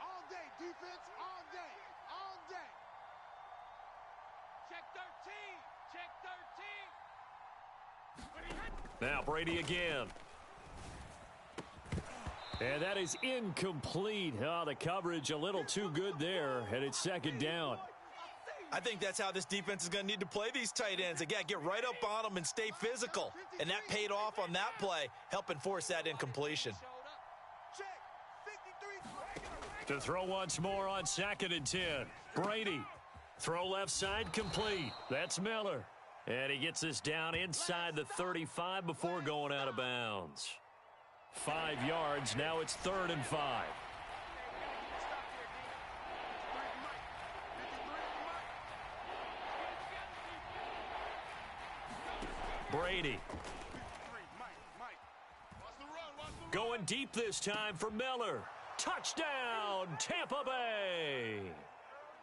All day, defense, all day, all day. Check 13. Check 13. Now Brady again. And that is incomplete. Oh, the coverage a little too good there, and it's 2nd down. I think that's how this defense is going to need to play these tight ends. Again, get right up on them and stay physical. And that paid off on that play, helping force that incompletion. To throw once more on 2nd and 10. Brady. Throw left side complete. That's Miller. And he gets this down inside the 35 before going out of bounds. 5 yards. Now it's 3rd and 5. Brady. Going deep this time for Miller. Touchdown, Tampa Bay.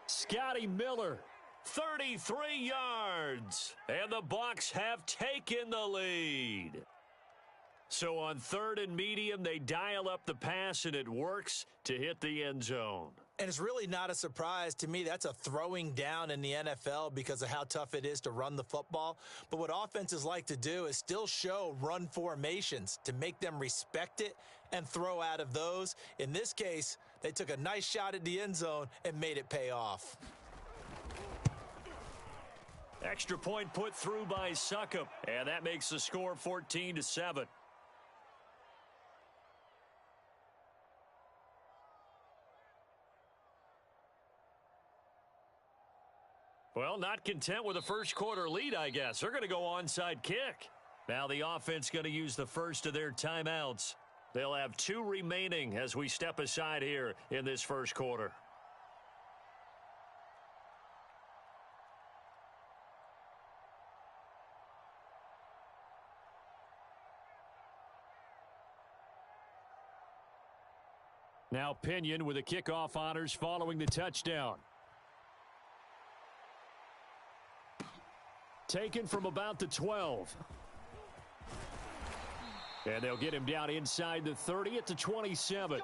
Scotty Miller, 33 yards. And the Bucs have taken the lead. So on 3rd and medium, they dial up the pass, and it works to hit the end zone. And it's really not a surprise to me. That's a throwing down in the NFL because of how tough it is to run the football. But what offenses like to do is still show run formations to make them respect it and throw out of those. In this case, they took a nice shot at the end zone and made it pay off. Extra point put through by Succop, and that makes the score 14-7. Well, not content with a first quarter lead, I guess. They're going to go onside kick. Now the offense going to use the first of their timeouts. They'll have 2 remaining as we step aside here in this first quarter. Now Pinion with the kickoff honors following the touchdown. Taken from about the 12. And they'll get him down inside the 30 at the 27.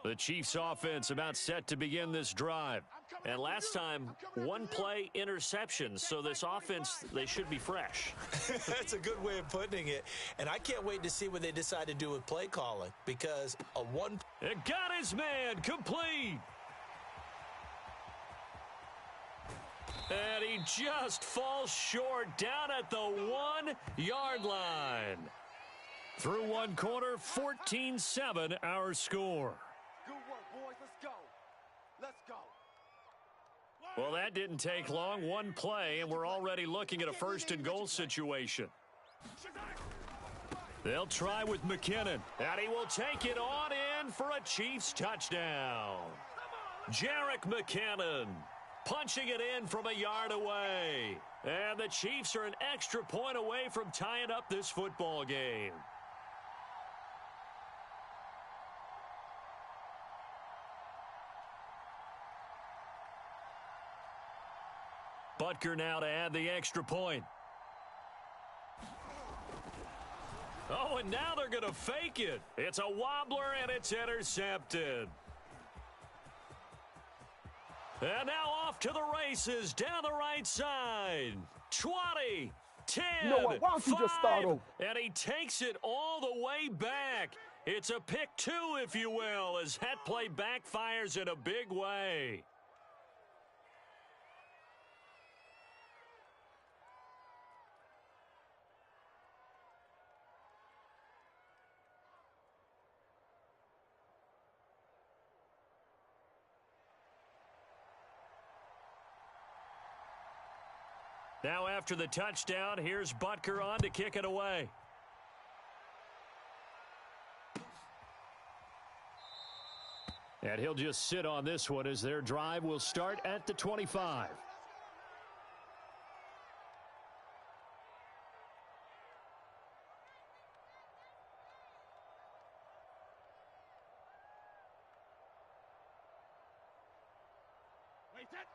The Chiefs offense about set to begin this drive. And last time, one play interception. So this offense, they should be fresh. That's a good way of putting it. And I can't wait to see what they decide to do with play calling. Because a one... It got his man complete. And he just falls short down at the 1-yard line. Through one quarter, 14-7 our score. Good work, boys. Let's go. Let's go. Well, that didn't take long. One play, and we're already looking at a first-and-goal situation. They'll try with McKinnon, and he will take it on in for a Chiefs touchdown. Jerick McKinnon punching it in from a yard away. And the Chiefs are an extra point away from tying up this football game. Butker now to add the extra point. Oh, and now they're going to fake it. It's a wobbler, and it's intercepted. And now off to the races, down the right side. 20, 10, You know what? Why don't you just start 5, over? and he takes it all the way back. It's a pick two, if you will, as that play backfires in a big way. Now after the touchdown, here's Butker on to kick it away. And he'll just sit on this one as their drive will start at the 25.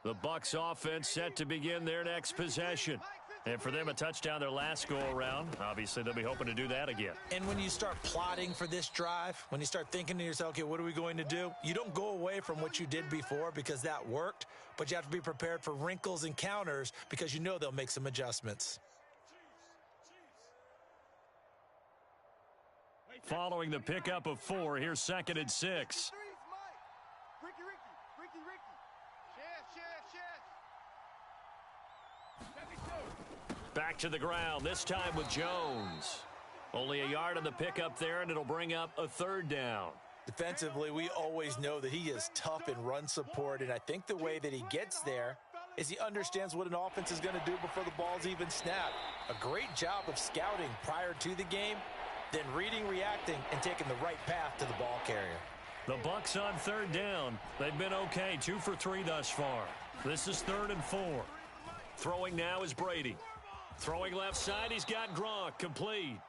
The Bucs offense set to begin their next possession. And for them, a touchdown their last go-around. Obviously, they'll be hoping to do that again. And when you start plotting for this drive, when you start thinking to yourself, okay, what are we going to do? You don't go away from what you did before because that worked, but you have to be prepared for wrinkles and counters because you know they'll make some adjustments. Following the pickup of 4, here's 2nd and 6. Back to the ground, this time with Jones. Only a yard on the pickup there, and it'll bring up a 3rd down. Defensively, we always know that he is tough in run support, and I think the way that he gets there is he understands what an offense is going to do before the ball's even snapped. A great job of scouting prior to the game, then reading, reacting, and taking the right path to the ball carrier. The Bucs on 3rd down. They've been okay, 2 for 3 thus far. This is 3rd and 4. Throwing now is Brady. Throwing left side, he's got Gronk, complete.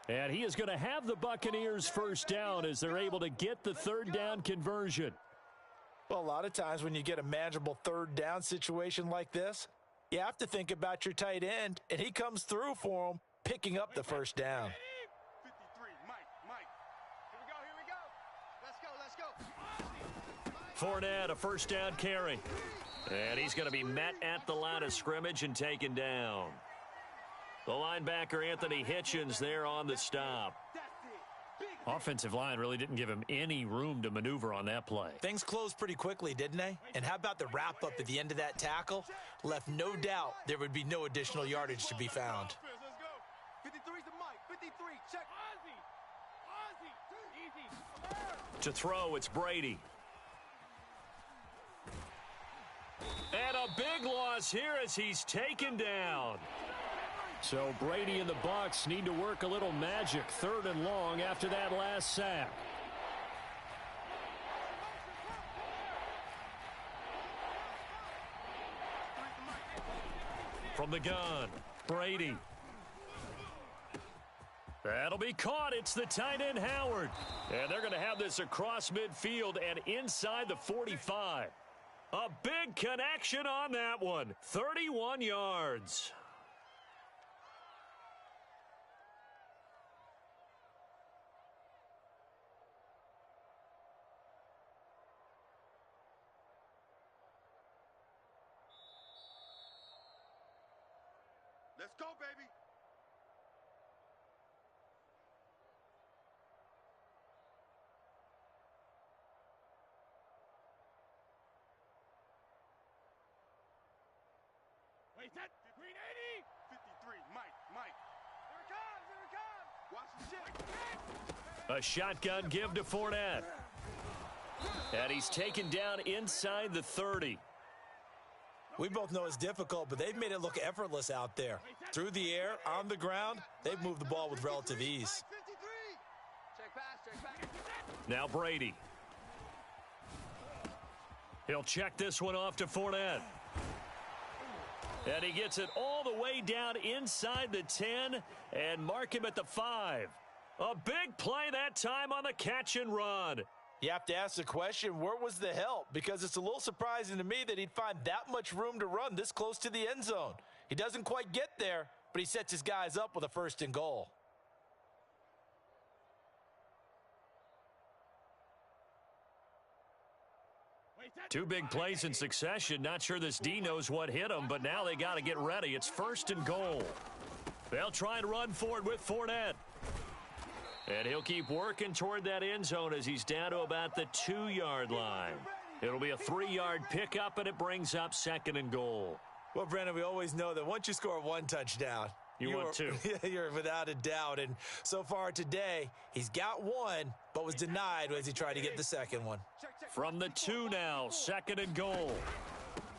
And he is going to have the Buccaneers first down as they're able to get the 3rd down conversion. Well, a lot of times when you get a manageable 3rd down situation like this, you have to think about your tight end, and he comes through for him, picking up the 1st down. 53, Mike. Here we go. Let's go. Fournette, a 1st down carry. And he's going to be met at the line of scrimmage and taken down. The linebacker, Anthony Hitchens, there on the stop. Offensive line really didn't give him any room to maneuver on that play. Things closed pretty quickly, didn't they? And how about the wrap-up at the end of that tackle? Left no doubt there would be no additional yardage to be found. Let's go. 53's the Mike. 53. Check. Easy. To throw, it's Brady. And a big loss here as he's taken down. So Brady and the Bucs need to work a little magic, 3rd and long after that last sack. from the gun. Brady. That'll be caught. It's the tight end, Howard. And they're going to have this across midfield and inside the 45. A big connection on that one. 31 yards. Let's go, baby. Wait, that green 80. 53, Mike. Here it comes. Watch the shit. A shotgun give to Fournette. And he's taken down inside the 30. We both know it's difficult, but they've made it look effortless out there. Through the air, on the ground, they've moved the ball with relative ease. Mike 53. Check pass, check pass. Now Brady. He'll check this one off to Fournette. And he gets it all the way down inside the 10 and mark him at the 5. A big play that time on the catch and run. You have to ask the question, where was the help? Because it's a little surprising to me that he'd find that much room to run this close to the end zone. He doesn't quite get there, but he sets his guys up with a 1st and goal. Two big plays in succession. Not sure this D knows what hit him, but now they got to get ready. It's 1st and goal. They'll try and run for it with Fournette. And he'll keep working toward that end zone as he's down to about the 2-yard line. It'll be a 3-yard pickup, and it brings up 2nd and goal. Well, Brandon, we always know that once you score one touchdown, You want two. You're without a doubt. And so far today, he's got one, but was denied as he tried to get the second one. From the 2 now, 2nd and goal.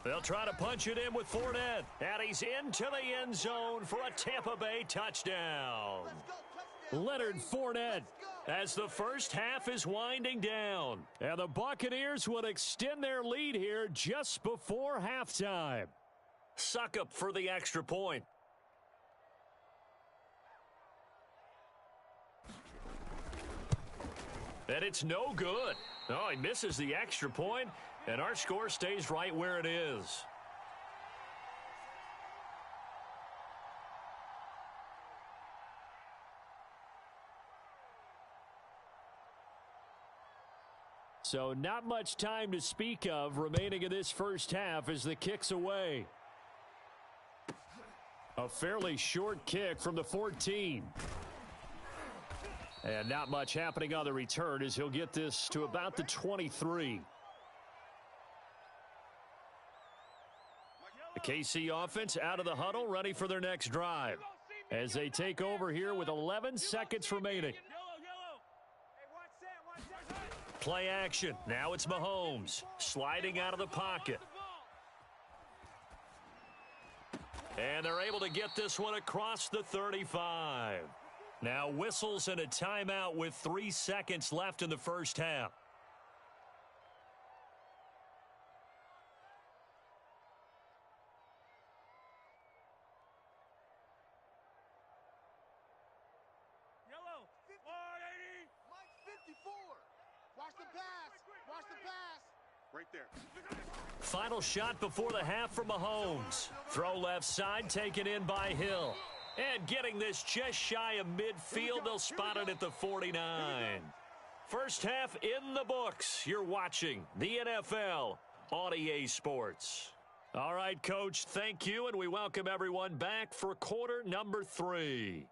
They'll try to punch it in with Fournette. And he's into the end zone for a Tampa Bay touchdown. Leonard Fournette as the first half is winding down. And the Buccaneers will extend their lead here just before halftime. Suckup for the extra point. And it's no good. Oh, he misses the extra point, and our score stays right where it is. So not much time to speak of remaining in this first half as the kick's away. A fairly short kick from the 14. And not much happening on the return as he'll get this to about the 23. The KC offense out of the huddle, ready for their next drive as they take over here with 11 seconds remaining. Play action. Now it's Mahomes sliding out of the pocket. And they're able to get this one across the 35. Now whistles and a timeout with 3 seconds left in the first half. Yellow. 180. Mike 54. Watch the pass. Watch the pass. Right there. Final shot before the half for Mahomes. Throw left side taken in by Hill. And getting this just shy of midfield, they'll spot it at the 49. First half in the books. You're watching the NFL on EA Sports. All right, Coach, thank you, and we welcome everyone back for quarter number 3.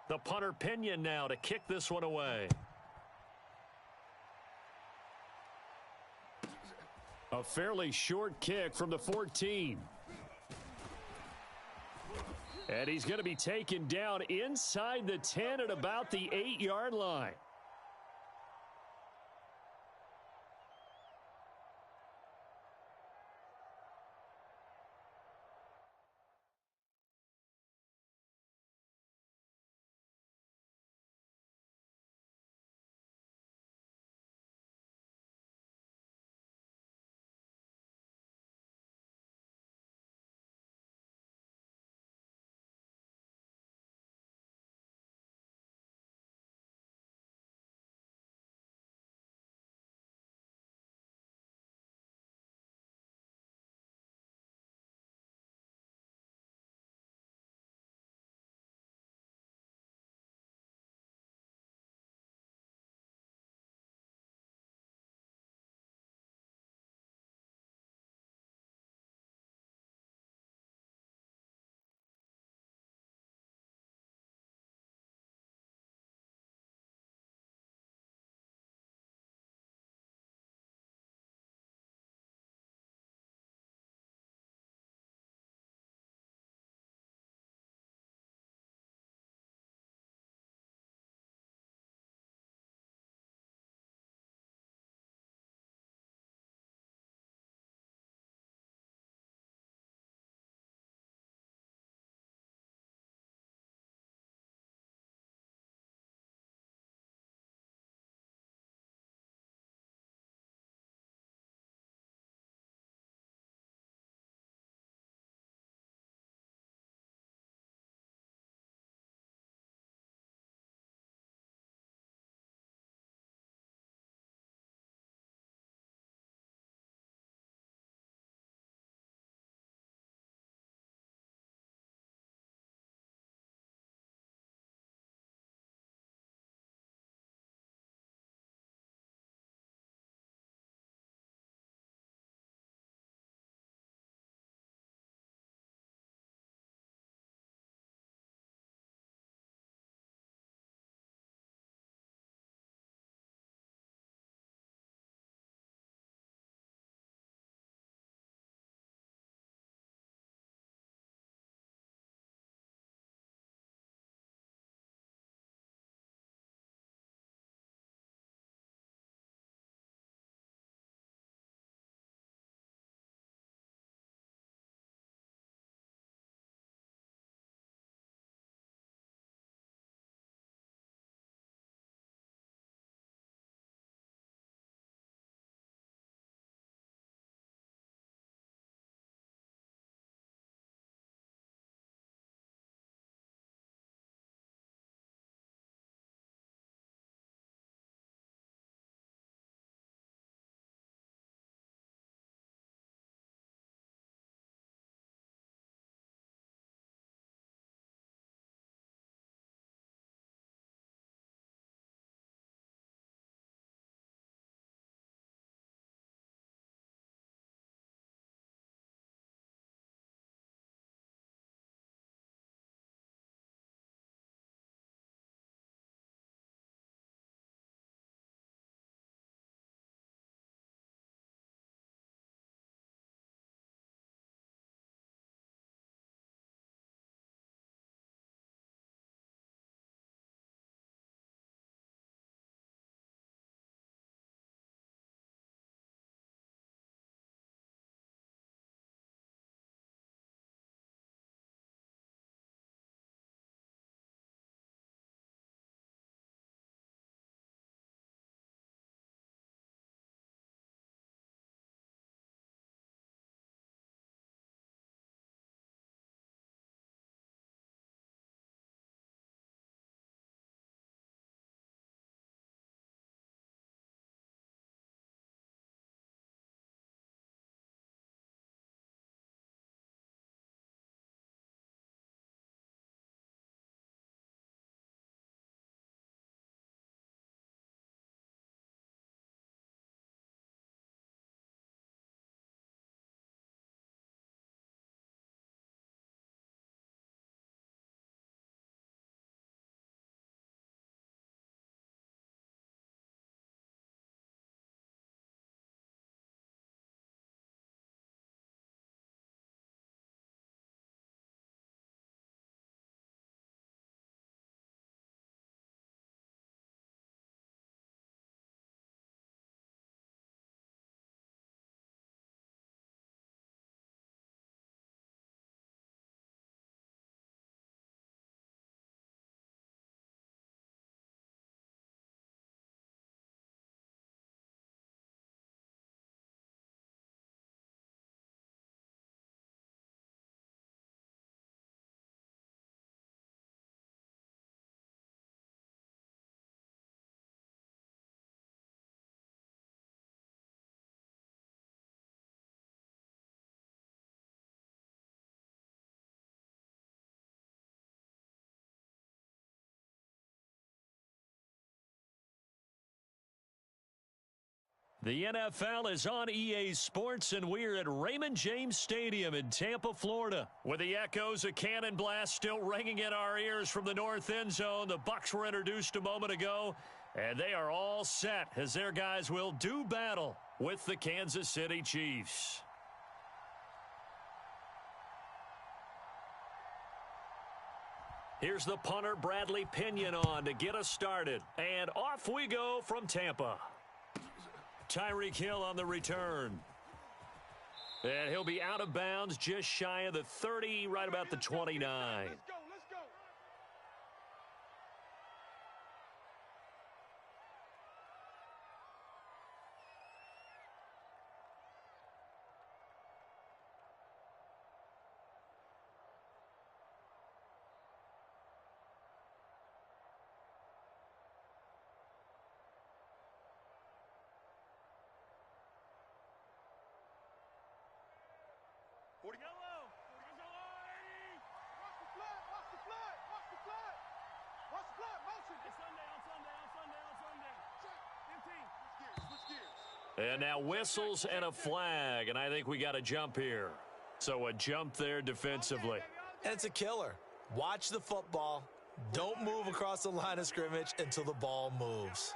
The punter Pinion now to kick this one away. A fairly short kick from the 14. And he's going to be taken down inside the 10 at about the 8-yard line. The NFL is on EA Sports, and we're at Raymond James Stadium in Tampa, Florida. With the echoes of cannon blast still ringing in our ears from the north end zone, the Bucs were introduced a moment ago, and they are all set as their guys will do battle with the Kansas City Chiefs. Here's the punter, Bradley Pinion, on to get us started. And off we go from Tampa. Tyreek Hill on the return. And he'll be out of bounds just shy of the 30, right about the 29. Let's go. Yellow. Watch the flood. Motion. It's Sunday. 15. And now whistles and a flag, and I think we got a jump here. So a jump there defensively. And it's a killer. Watch the football. Don't move across the line of scrimmage until the ball moves.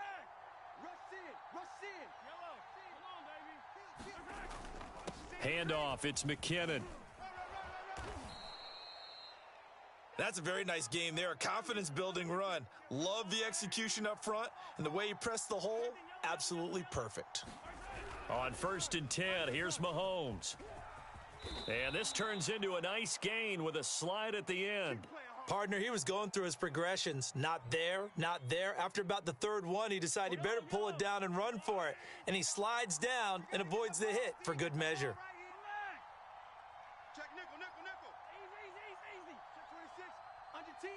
Handoff, it's McKinnon. That's a very nice game there. A confidence-building run. Love the execution up front, and the way he pressed the hole, absolutely perfect. On 1st and 10, here's Mahomes. And this turns into a nice gain with a slide at the end. Partner, he was going through his progressions. Not there, not there. After about the third one, he decided he better pull it down and run for it. And he slides down and avoids the hit for good measure. Check nickel. Easy. Check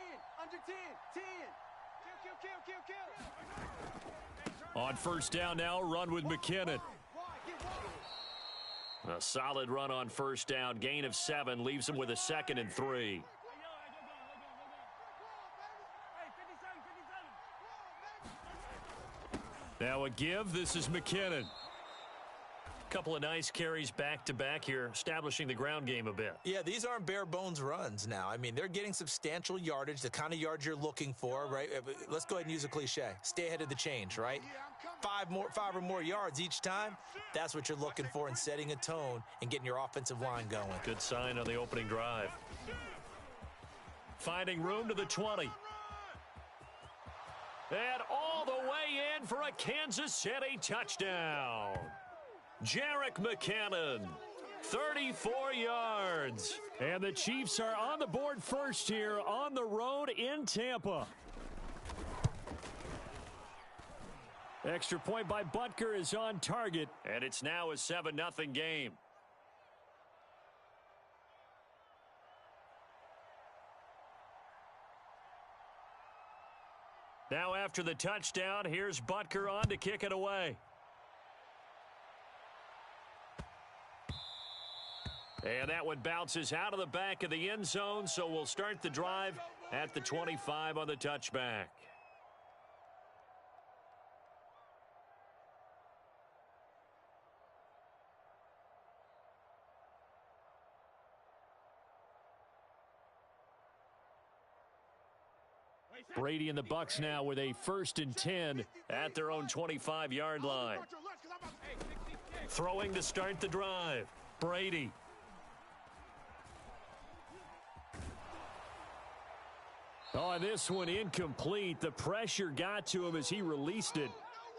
26. Under 10. 10. Kill. On 1st down now, run with McKinnon. A solid run on 1st down. Gain of 7 leaves him with a 2nd and 3. Now a give. This is McKinnon. Couple of nice carries back-to-back here, establishing the ground game a bit. Yeah, these aren't bare-bones runs now. I mean, they're getting substantial yardage, the kind of yards you're looking for, right? Let's go ahead and use a cliche. Stay ahead of the change, right? 5 or more yards each time. That's what you're looking for in setting a tone and getting your offensive line going. Good sign on the opening drive. Finding room to the 20. And all the way in for a Kansas City touchdown. Jerick McKinnon, 34 yards. And the Chiefs are on the board first here on the road in Tampa. Extra point by Butker is on target, and it's now a 7-0 game. Now after the touchdown, here's Butker on to kick it away. And that one bounces out of the back of the end zone, so we'll start the drive at the 25 on the touchback. Brady and the Bucs now with a 1st and 10 at their own 25-yard line. Throwing to start the drive. Brady. Oh, this one incomplete. The pressure got to him as he released it,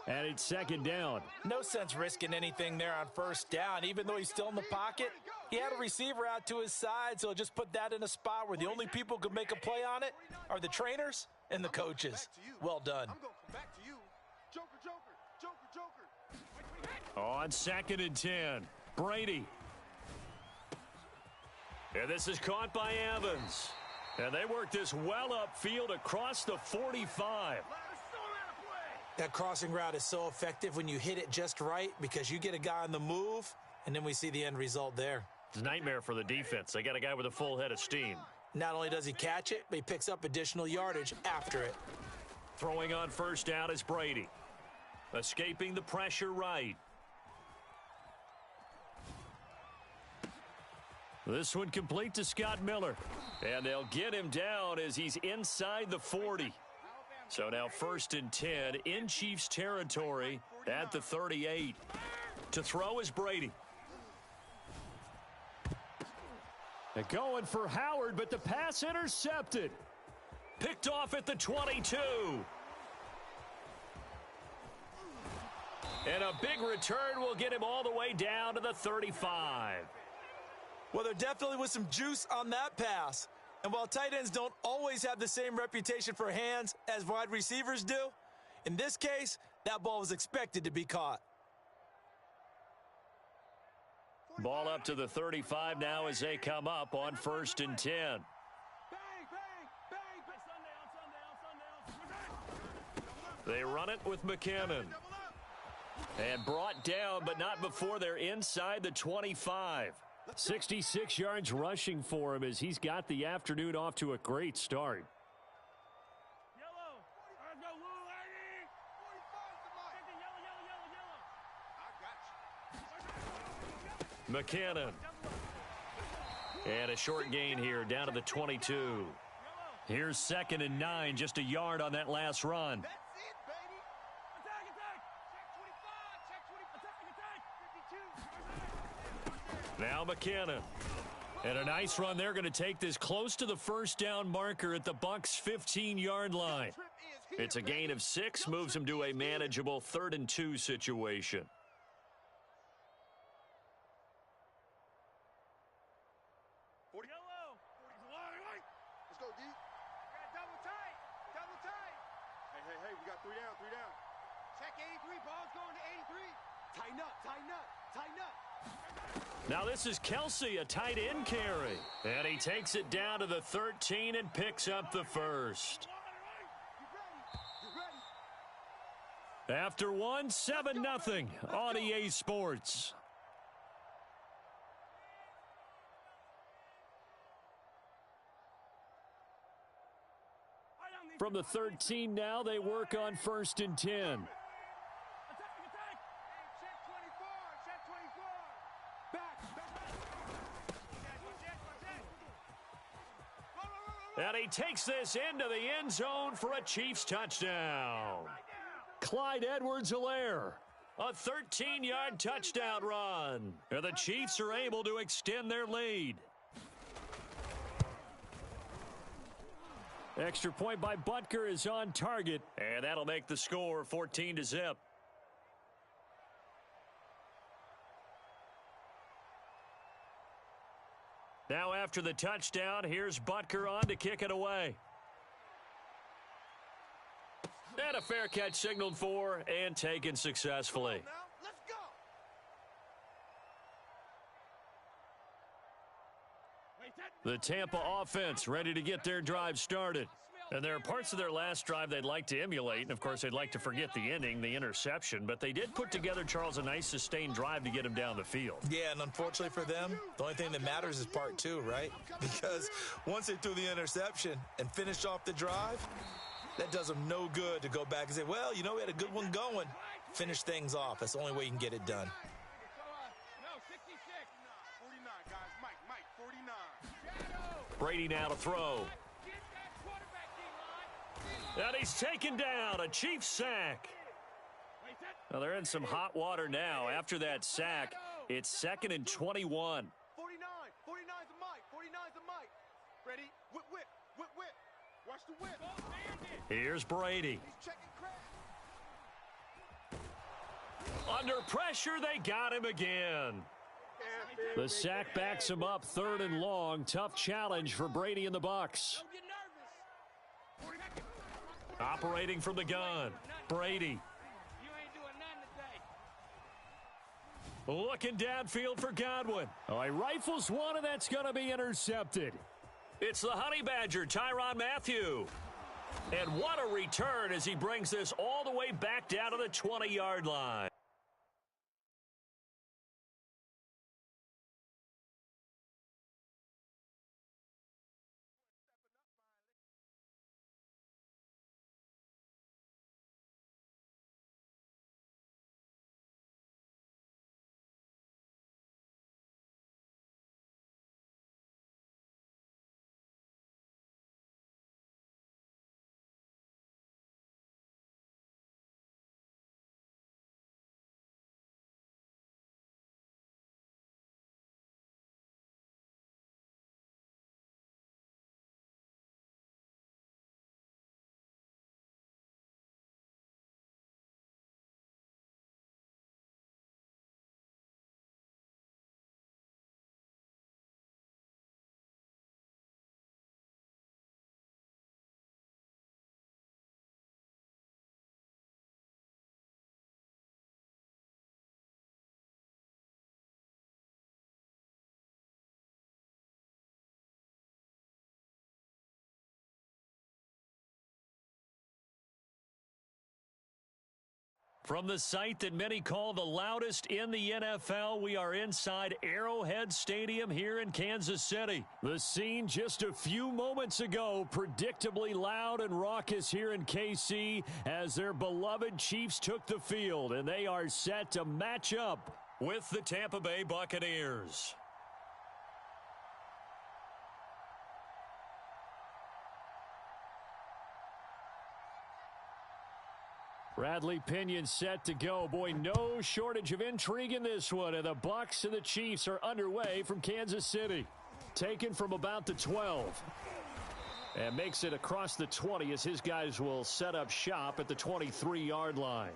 and it's 2nd down. No sense risking anything there on 1st down. Even though he's still in the pocket, he had a receiver out to his side, so just put that in a spot where the only people who could make a play on it are the trainers and the coaches. Well done. I'm going to come back to you. Joker. On 2nd and 10, Brady. And this is caught by Evans. And they work this well upfield across the 45. That crossing route is so effective when you hit it just right because you get a guy on the move, and then we see the end result there. It's a nightmare for the defense. They got a guy with a full head of steam. Not only does he catch it, but he picks up additional yardage after it. Throwing on 1st down is Brady. Escaping the pressure right. This one complete to Scott Miller. And they'll get him down as he's inside the 40. So now 1st and 10 in Chiefs territory at the 38. To throw is Brady. They're going for Howard, but the pass intercepted. Picked off at the 22. And a big return will get him all the way down to the 35. Well, there definitely was some juice on that pass. And while tight ends don't always have the same reputation for hands as wide receivers do, in this case, that ball was expected to be caught. Ball up to the 35 now as they come up on 1st and 10. They run it with McKinnon. And brought down, but not before they're inside the 25. 66 yards rushing for him as he's got the afternoon off to a great start. McKinnon. And a short gain here down to the 22. Here's 2nd and 9, just a yard on that last run. Now McKinnon. And a nice run. They're going to take this close to the 1st down marker at the Bucs' 15-yard line. It's a gain of 6, moves them to a manageable 3rd and 2 situation. Let's go, D. Double tight. Double tight. Hey, we got 3 down, 3 down. Check 83. Ball's going to 83. Tighten up, tighten up, tighten up. Now this is Kelsey, a tight end carry. And he takes it down to the 13 and picks up the 1st. After one, 7-0 on EA Sports. From the 13 now, they work on 1st and 10. And he takes this into the end zone for a Chiefs touchdown. Clyde Edwards-Helaire, a 13-yard touchdown run. And the Chiefs are able to extend their lead. Extra point by Butker is on target, and that'll make the score 14-0. Now after the touchdown, here's Butker on to kick it away. And a fair catch signaled for and taken successfully. Let's go. The Tampa offense ready to get their drive started. And there are parts of their last drive they'd like to emulate. And, of course, they'd like to forget the ending, the interception. But they did put together, Charles, a nice sustained drive to get him down the field. Yeah, and unfortunately for them, the only thing that matters is part 2, right? Because once they threw the interception and finished off the drive, that does them no good to go back and say, well, you know, we had a good one going. Finish things off. That's the only way you can get it done. No, 66. 49, guys. Mike, 49. Brady now to throw. And he's taken down, a Chiefs sack. Now they're in some hot water now. After that sack, it's 2nd and 21. 49. 49's a Mike. 49's a Mike. Ready? Whip, whip, whip, whip. Watch the whip. Here's Brady. He's checking crack. Under pressure, they got him again. The sack backs him up 3rd and long. Tough challenge for Brady and the Bucs. Operating from the gun, Brady. Looking downfield for Godwin. Oh, he rifles one, and that's going to be intercepted. It's the Honey Badger, Tyrann Mathieu. And what a return as he brings this all the way back down to the 20-yard line. From the site that many call the loudest in the NFL, we are inside Arrowhead Stadium here in Kansas City. The scene just a few moments ago, predictably loud and raucous here in KC as their beloved Chiefs took the field, and they are set to match up with the Tampa Bay Buccaneers. Bradley Pinion set to go. Boy, no shortage of intrigue in this one. And the Bucs and the Chiefs are underway from Kansas City. Taken from about the 12. And makes it across the 20 as his guys will set up shop at the 23-yard line.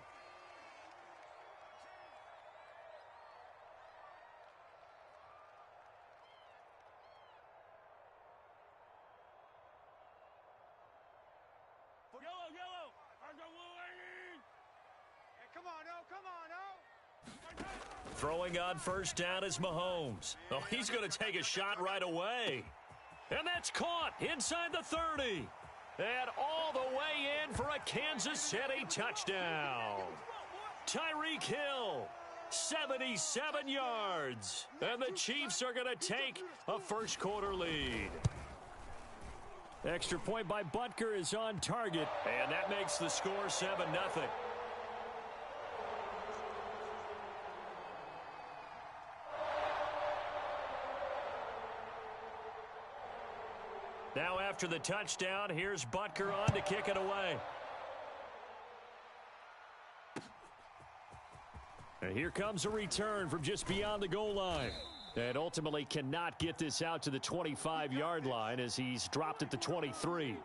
Throwing on first down is Mahomes. Oh, he's going to take a shot right away. And that's caught inside the 30. And all the way in for a Kansas City touchdown. Tyreek Hill, 77 yards. And the Chiefs are going to take a first quarter lead. Extra point by Butker is on target. And that makes the score 7-0. Now after the touchdown, here's Butker on to kick it away. And here comes a return from just beyond the goal line. And ultimately cannot get this out to the 25-yard line as he's dropped at the 23.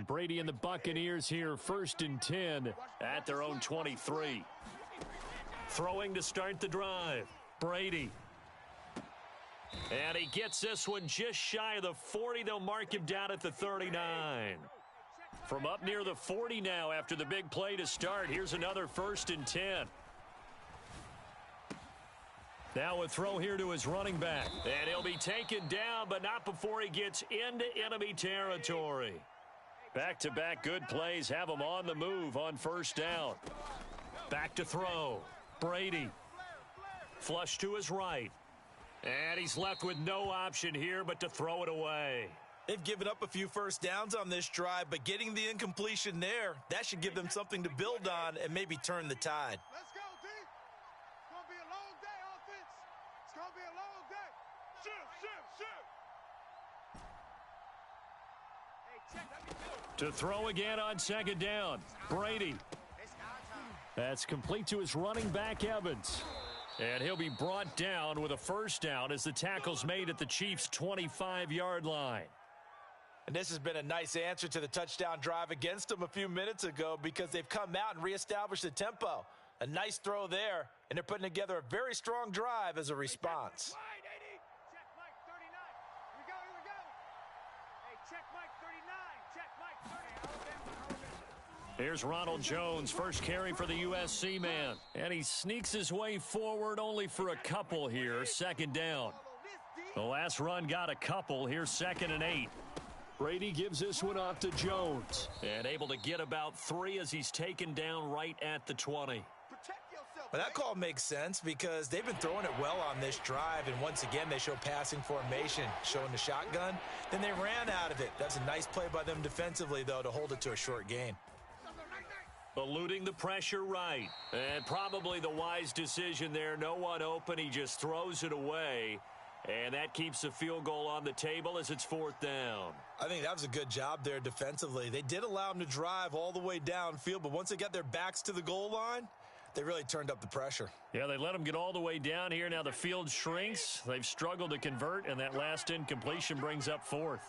Brady and the Buccaneers here, 1st and 10 at their own 23. Throwing to start the drive, Brady. And he gets this one just shy of the 40. They'll mark him down at the 39. From up near the 40 now after the big play to start, here's another 1st and 10. Now a throw here to his running back. And he'll be taken down, but not before he gets into enemy territory. Back-to-back good plays have him on the move on first down. Back to throw. Brady. Flush to his right. And he's left with no option here but to throw it away. They've given up a few first downs on this drive, but getting the incompletion there, that should give them something to build on and maybe turn the tide. Let's go, D. It's going to be a long day, offense. It's going to be a long day. Shoot. Hey, check, let me do it. To throw again on second down. Brady. That's complete to his running back, Evans. And he'll be brought down with a first down as the tackle's made at the Chiefs' 25-yard line. And this has been a nice answer to the touchdown drive against them a few minutes ago because they've come out and reestablished the tempo. A nice throw there, and they're putting together a very strong drive as a response. Check Mike 39. Here we go. Hey, check Mike 39. Check Mike 30. Here's Ronald Jones, first carry for the USC man. And he sneaks his way forward only for a couple here, second down. The last run got a couple, here's 2nd and 8. Brady gives this one off to Jones. And able to get about 3 as he's taken down right at the 20. Well, that call makes sense because they've been throwing it well on this drive, and once again they show passing formation, showing the shotgun. Then they ran out of it. That's a nice play by them defensively, though, to hold it to a short gain. Eluding the pressure right. And probably the wise decision there. No one open. He just throws it away. And that keeps the field goal on the table as it's 4th down. I think that was a good job there defensively. They did allow him to drive all the way downfield, but once they got their backs to the goal line, they really turned up the pressure. Yeah, they let him get all the way down here. Now the field shrinks. They've struggled to convert, and that last incompletion brings up 4th.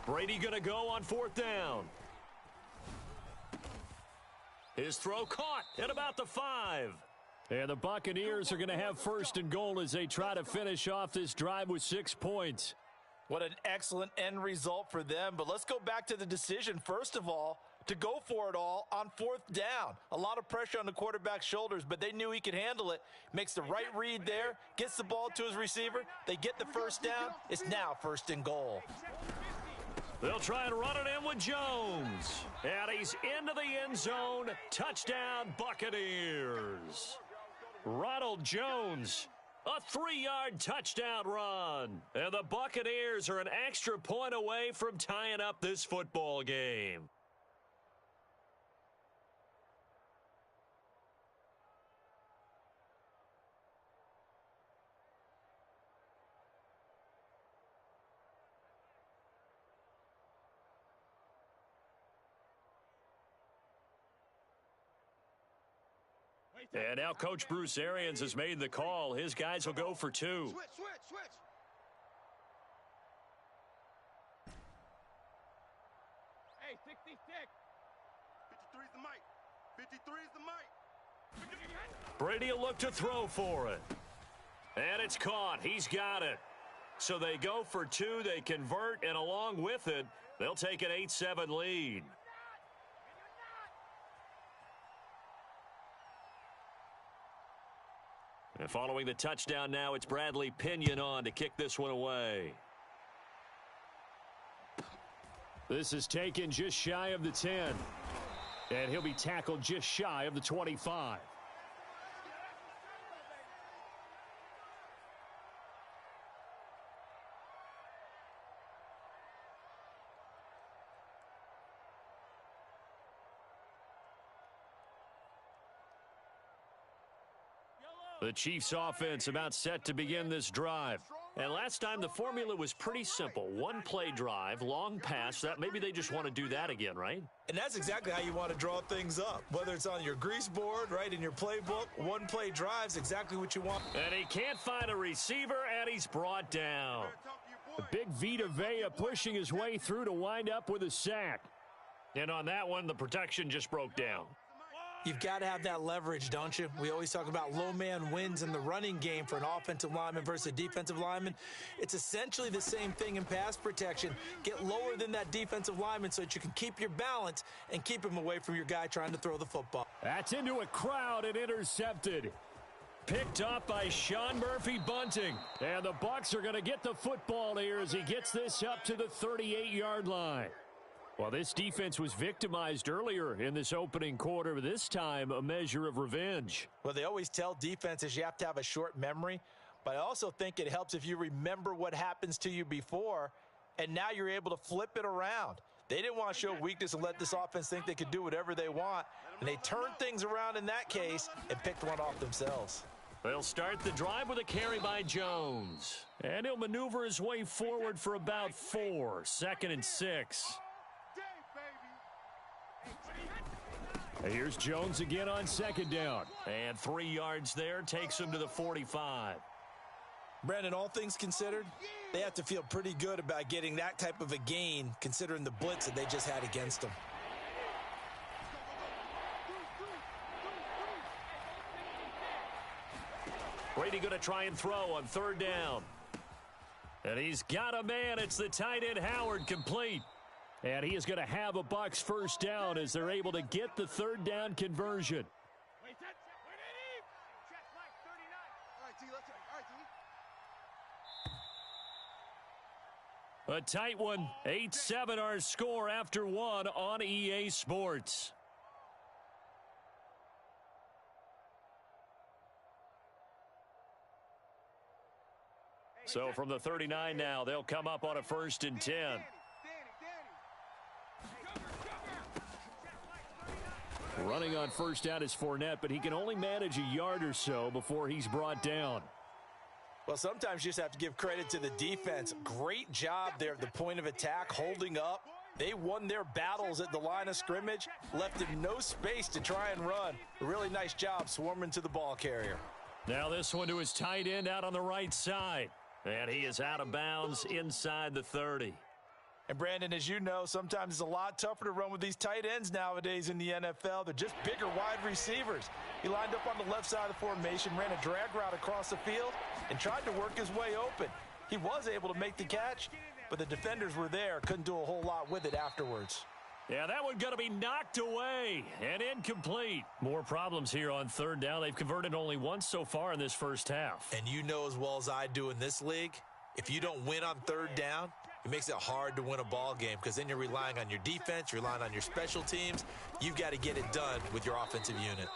Brady going to go on 4th down. His throw caught at about the 5. And the Buccaneers are going to have 1st and goal as they try to finish off this drive with 6 points. What an excellent end result for them. But let's go back to the decision. First of all, to go for it all on 4th down. A lot of pressure on the quarterback's shoulders, but they knew he could handle it. Makes the right read there, gets the ball to his receiver. They get the first down. It's now 1st and goal. They'll try and run it in with Jones. And he's into the end zone. Touchdown, Buccaneers. Ronald Jones, a 3-yard touchdown run. And the Buccaneers are an extra point away from tying up this football game. And now Coach Bruce Arians has made the call. His guys will go for 2. Switch. Hey, 66. 53's the mic. 53's the mic. Brady will look to throw for it. And it's caught. He's got it. So they go for 2. They convert, and along with it, they'll take an 8-7 lead. And following the touchdown now, it's Bradley Pinion on to kick this one away. This is taken just shy of the 10. And he'll be tackled just shy of the 25. The Chiefs offense about set to begin this drive. And last time the formula was pretty simple. 1-play drive, long pass. That maybe they just want to do that again, right? And that's exactly how you want to draw things up. Whether it's on your grease board, right, in your playbook, 1-play drive's exactly what you want. And he can't find a receiver, and he's brought down. The big Vita Vea pushing his way through to wind up with a sack. And on that one, the protection just broke down. You've got to have that leverage, don't you? We always talk about low man wins in the running game for an offensive lineman versus a defensive lineman. It's essentially the same thing in pass protection. Get lower than that defensive lineman so that you can keep your balance and keep him away from your guy trying to throw the football. That's into a crowd and intercepted. Picked up by Sean Murphy-Bunting. And the Bucs are going to get the football here as he gets this up to the 38-yard line. Well, this defense was victimized earlier in this opening quarter, but this time a measure of revenge. Well, they always tell defenses you have to have a short memory, but I also think it helps if you remember what happens to you before, and now you're able to flip it around. They didn't want to show weakness and let this offense think they could do whatever they want, and they turned things around in that case and picked one off themselves. They'll start the drive with a carry by Jones, and he'll maneuver his way forward for about 4, 2nd and 6. Here's Jones again on 2nd down. And 3 yards there takes him to the 45. Brandon, all things considered, they have to feel pretty good about getting that type of a gain considering the blitz that they just had against them. Brady going to try and throw on 3rd down. And he's got a man. It's the tight end Howard, complete. And he is going to have a Bucs first down as they're able to get the 3rd down conversion. A tight one, 8-7 our score after 1 on EA Sports. So from the 39 now, they'll come up on a 1st and 10. Running on 1st down is Fournette, but he can only manage a yard or so before he's brought down. Well, sometimes you just have to give credit to the defense. Great job there at the point of attack, holding up. They won their battles at the line of scrimmage, left him no space to try and run. A really nice job swarming to the ball carrier. Now this one to his tight end out on the right side. And he is out of bounds inside the 30. And, Brandon, as you know, sometimes it's a lot tougher to run with these tight ends nowadays in the NFL. They're just bigger wide receivers. He lined up on the left side of the formation, ran a drag route across the field, and tried to work his way open. He was able to make the catch, but the defenders were there, couldn't do a whole lot with it afterwards. Yeah, that one going to be knocked away and incomplete. More problems here on third down. They've converted only once so far in this first half. And you know as well as I do in this league, if you don't win on third down, it makes it hard to win a ball game because then you're relying on your defense, you're relying on your special teams. You've got to get it done with your offensive unit.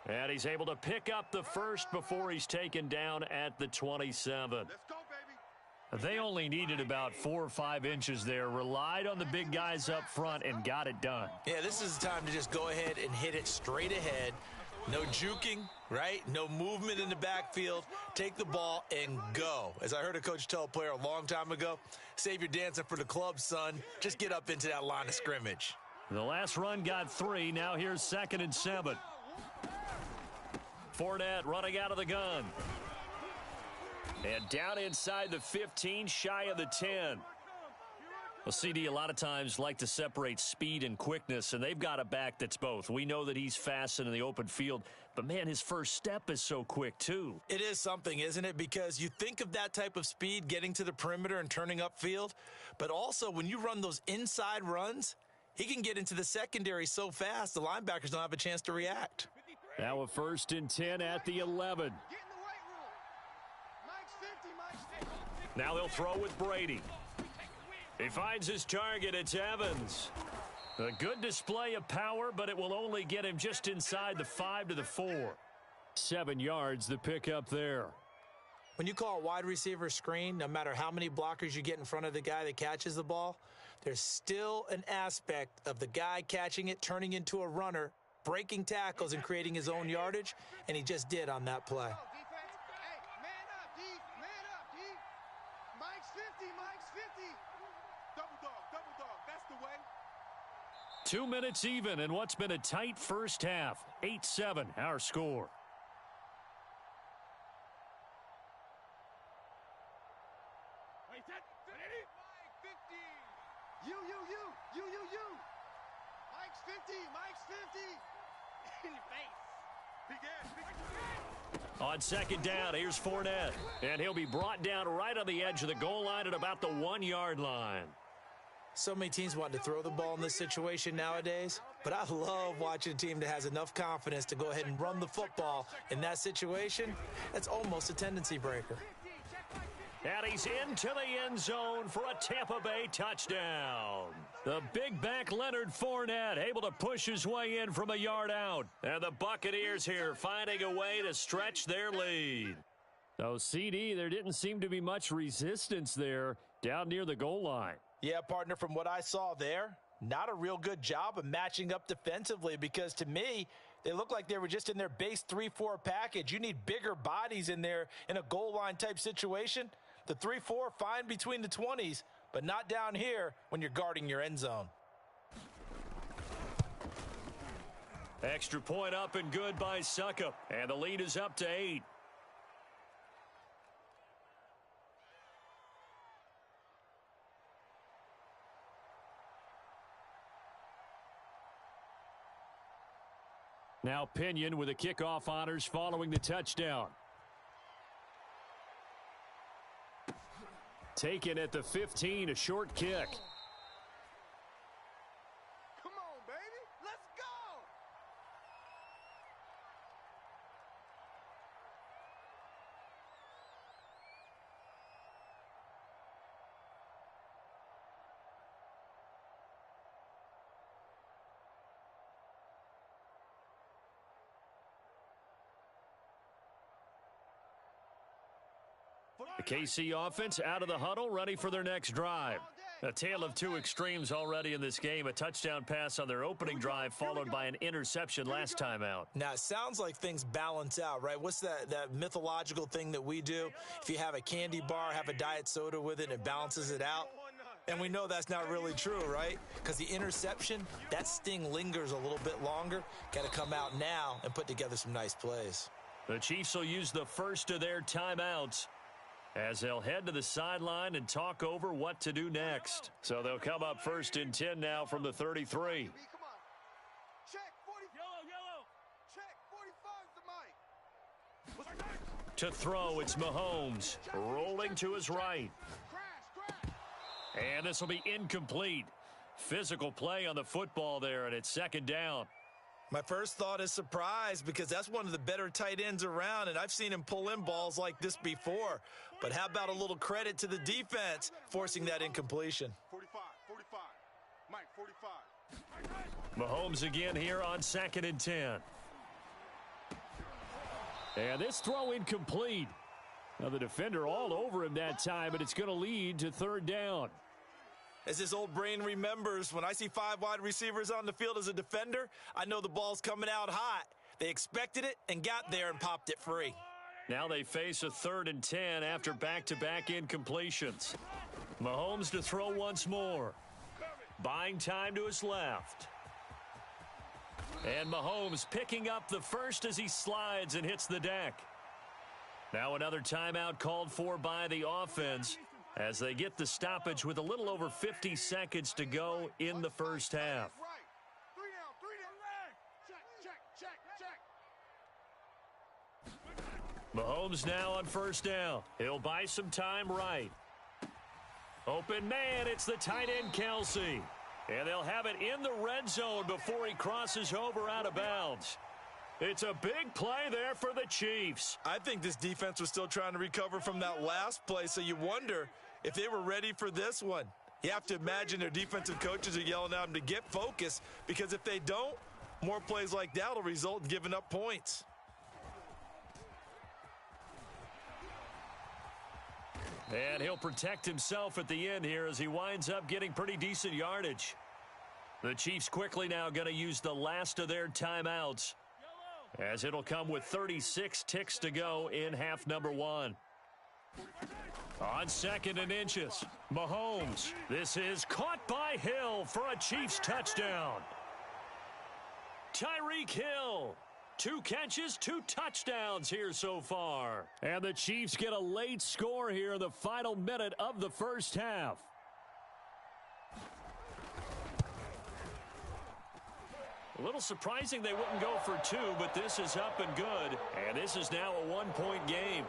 And he's able to pick up the first before he's taken down at the 27. Let's go, baby. They only needed about 4 or 5 inches there, relied on the big guys up front, and got it done. Yeah, this is the time to just go ahead and hit it straight ahead. No juking, right? No movement in the backfield. Take the ball and go. As I heard a coach tell a player a long time ago, save your dancing for the club, son. Just get up into that line of scrimmage. The last run got 3. Now here's 2nd and 7. Fournette running out of the gun. And down inside the 15, shy of the 10. Well, CD a lot of times like to separate speed and quickness, and they've got a back that's both. We know that he's fast in the open field, but, man, his first step is so quick, too. It is something, isn't it? Because you think of that type of speed getting to the perimeter and turning upfield, but also when you run those inside runs, he can get into the secondary so fast the linebackers don't have a chance to react. Now a 1st and 10 at the 11. Get in the weight room. Mike's 50, Mike's 50. Now they'll throw with Brady. He finds his target. It's Evans. A good display of power, but it will only get him just inside the 5 to the 4. 7 yards, the pickup there. When you call a wide receiver screen, no matter how many blockers you get in front of the guy that catches the ball, there's still an aspect of the guy catching it, turning into a runner, breaking tackles and creating his own yardage, and he just did on that play. Defense. Hey, man up, D. Man up, D. Mike's 50, Mike's 50. Double dog. That's the way. 2 minutes even in what's been a tight first half. 8-7, our score. Wait, that. Mike 50. You. Mike's 50, Mike's 50. In your face. On 2nd down, here's Fournette. And he'll be brought down right on the edge of the goal line at about the 1-yard line. So many teams want to throw the ball in this situation nowadays, but I love watching a team that has enough confidence to go ahead and run the football in that situation. That's almost a tendency breaker. And he's into the end zone for a Tampa Bay touchdown. The big back Leonard Fournette able to push his way in from a yard out. And the Buccaneers here finding a way to stretch their lead. So, CD, there didn't seem to be much resistance there down near the goal line. Yeah, partner, from what I saw there, not a real good job of matching up defensively because to me, they look like they were just in their base 3-4 package. You need bigger bodies in there in a goal line type situation. The 3-4, fine between the 20s, but not down here when you're guarding your end zone. Extra point up and good by Suckup. And the lead is up to 8. Now Pinion with the kickoff honors following the touchdown. Taken at the 15, a short kick. Come on, baby. Let's go. The KC offense out of the huddle, ready for their next drive. A tale of two extremes already in this game. A touchdown pass on their opening drive, followed by an interception last time out. Now, it sounds like things balance out, right? What's that mythological thing that we do? If you have a candy bar, have a diet soda with it, and it balances it out. And we know that's not really true, right? Because the interception, that sting lingers a little bit longer. Got to come out now and put together some nice plays. The Chiefs will use the first of their timeouts as they'll head to the sideline and talk over what to do next. So they'll come up 1st and 10 now from the 33. Come on. Check 40. Yellow. Check 45's the mic. To throw, it's Mahomes rolling to his right. Crash. And this will be incomplete. Physical play on the football there, and it's second down. My first thought is surprise because that's one of the better tight ends around, and I've seen him pull in balls like this before. But how about a little credit to the defense forcing that incompletion? 45, 45. Mike, 45. Mahomes again here on 2nd and 10. And this throw incomplete. Now the defender all over him that time, but it's going to lead to 3rd down. As his old brain remembers, when I see 5 wide receivers on the field as a defender, I know the ball's coming out hot. They expected it and got there and popped it free. Now they face a 3rd and 10 after back-to-back incompletions. Mahomes to throw once more. Buying time to his left. And Mahomes picking up the first as he slides and hits the deck. Now another timeout called for by the offense as they get the stoppage with a little over 50 seconds to go in the first half. Mahomes now on 1st down. He'll buy some time right. Open man, it's the tight end Kelsey. And they'll have it in the red zone before he crosses over out of bounds. It's a big play there for the Chiefs. I think this defense was still trying to recover from that last play, so you wonder if they were ready for this one. You have to imagine their defensive coaches are yelling at them to get focused, because if they don't, more plays like that will result in giving up points. And he'll protect himself at the end here as he winds up getting pretty decent yardage. The Chiefs quickly now going to use the last of their timeouts, as it'll come with 36 ticks to go in half number 1. On 2nd and inches, Mahomes. This is caught by Hill for a Chiefs touchdown. Tyreek Hill. 2 catches, 2 touchdowns here so far. And the Chiefs get a late score here in the final minute of the first half. A little surprising they wouldn't go for 2, but this is up and good. And this is now a 1-point game.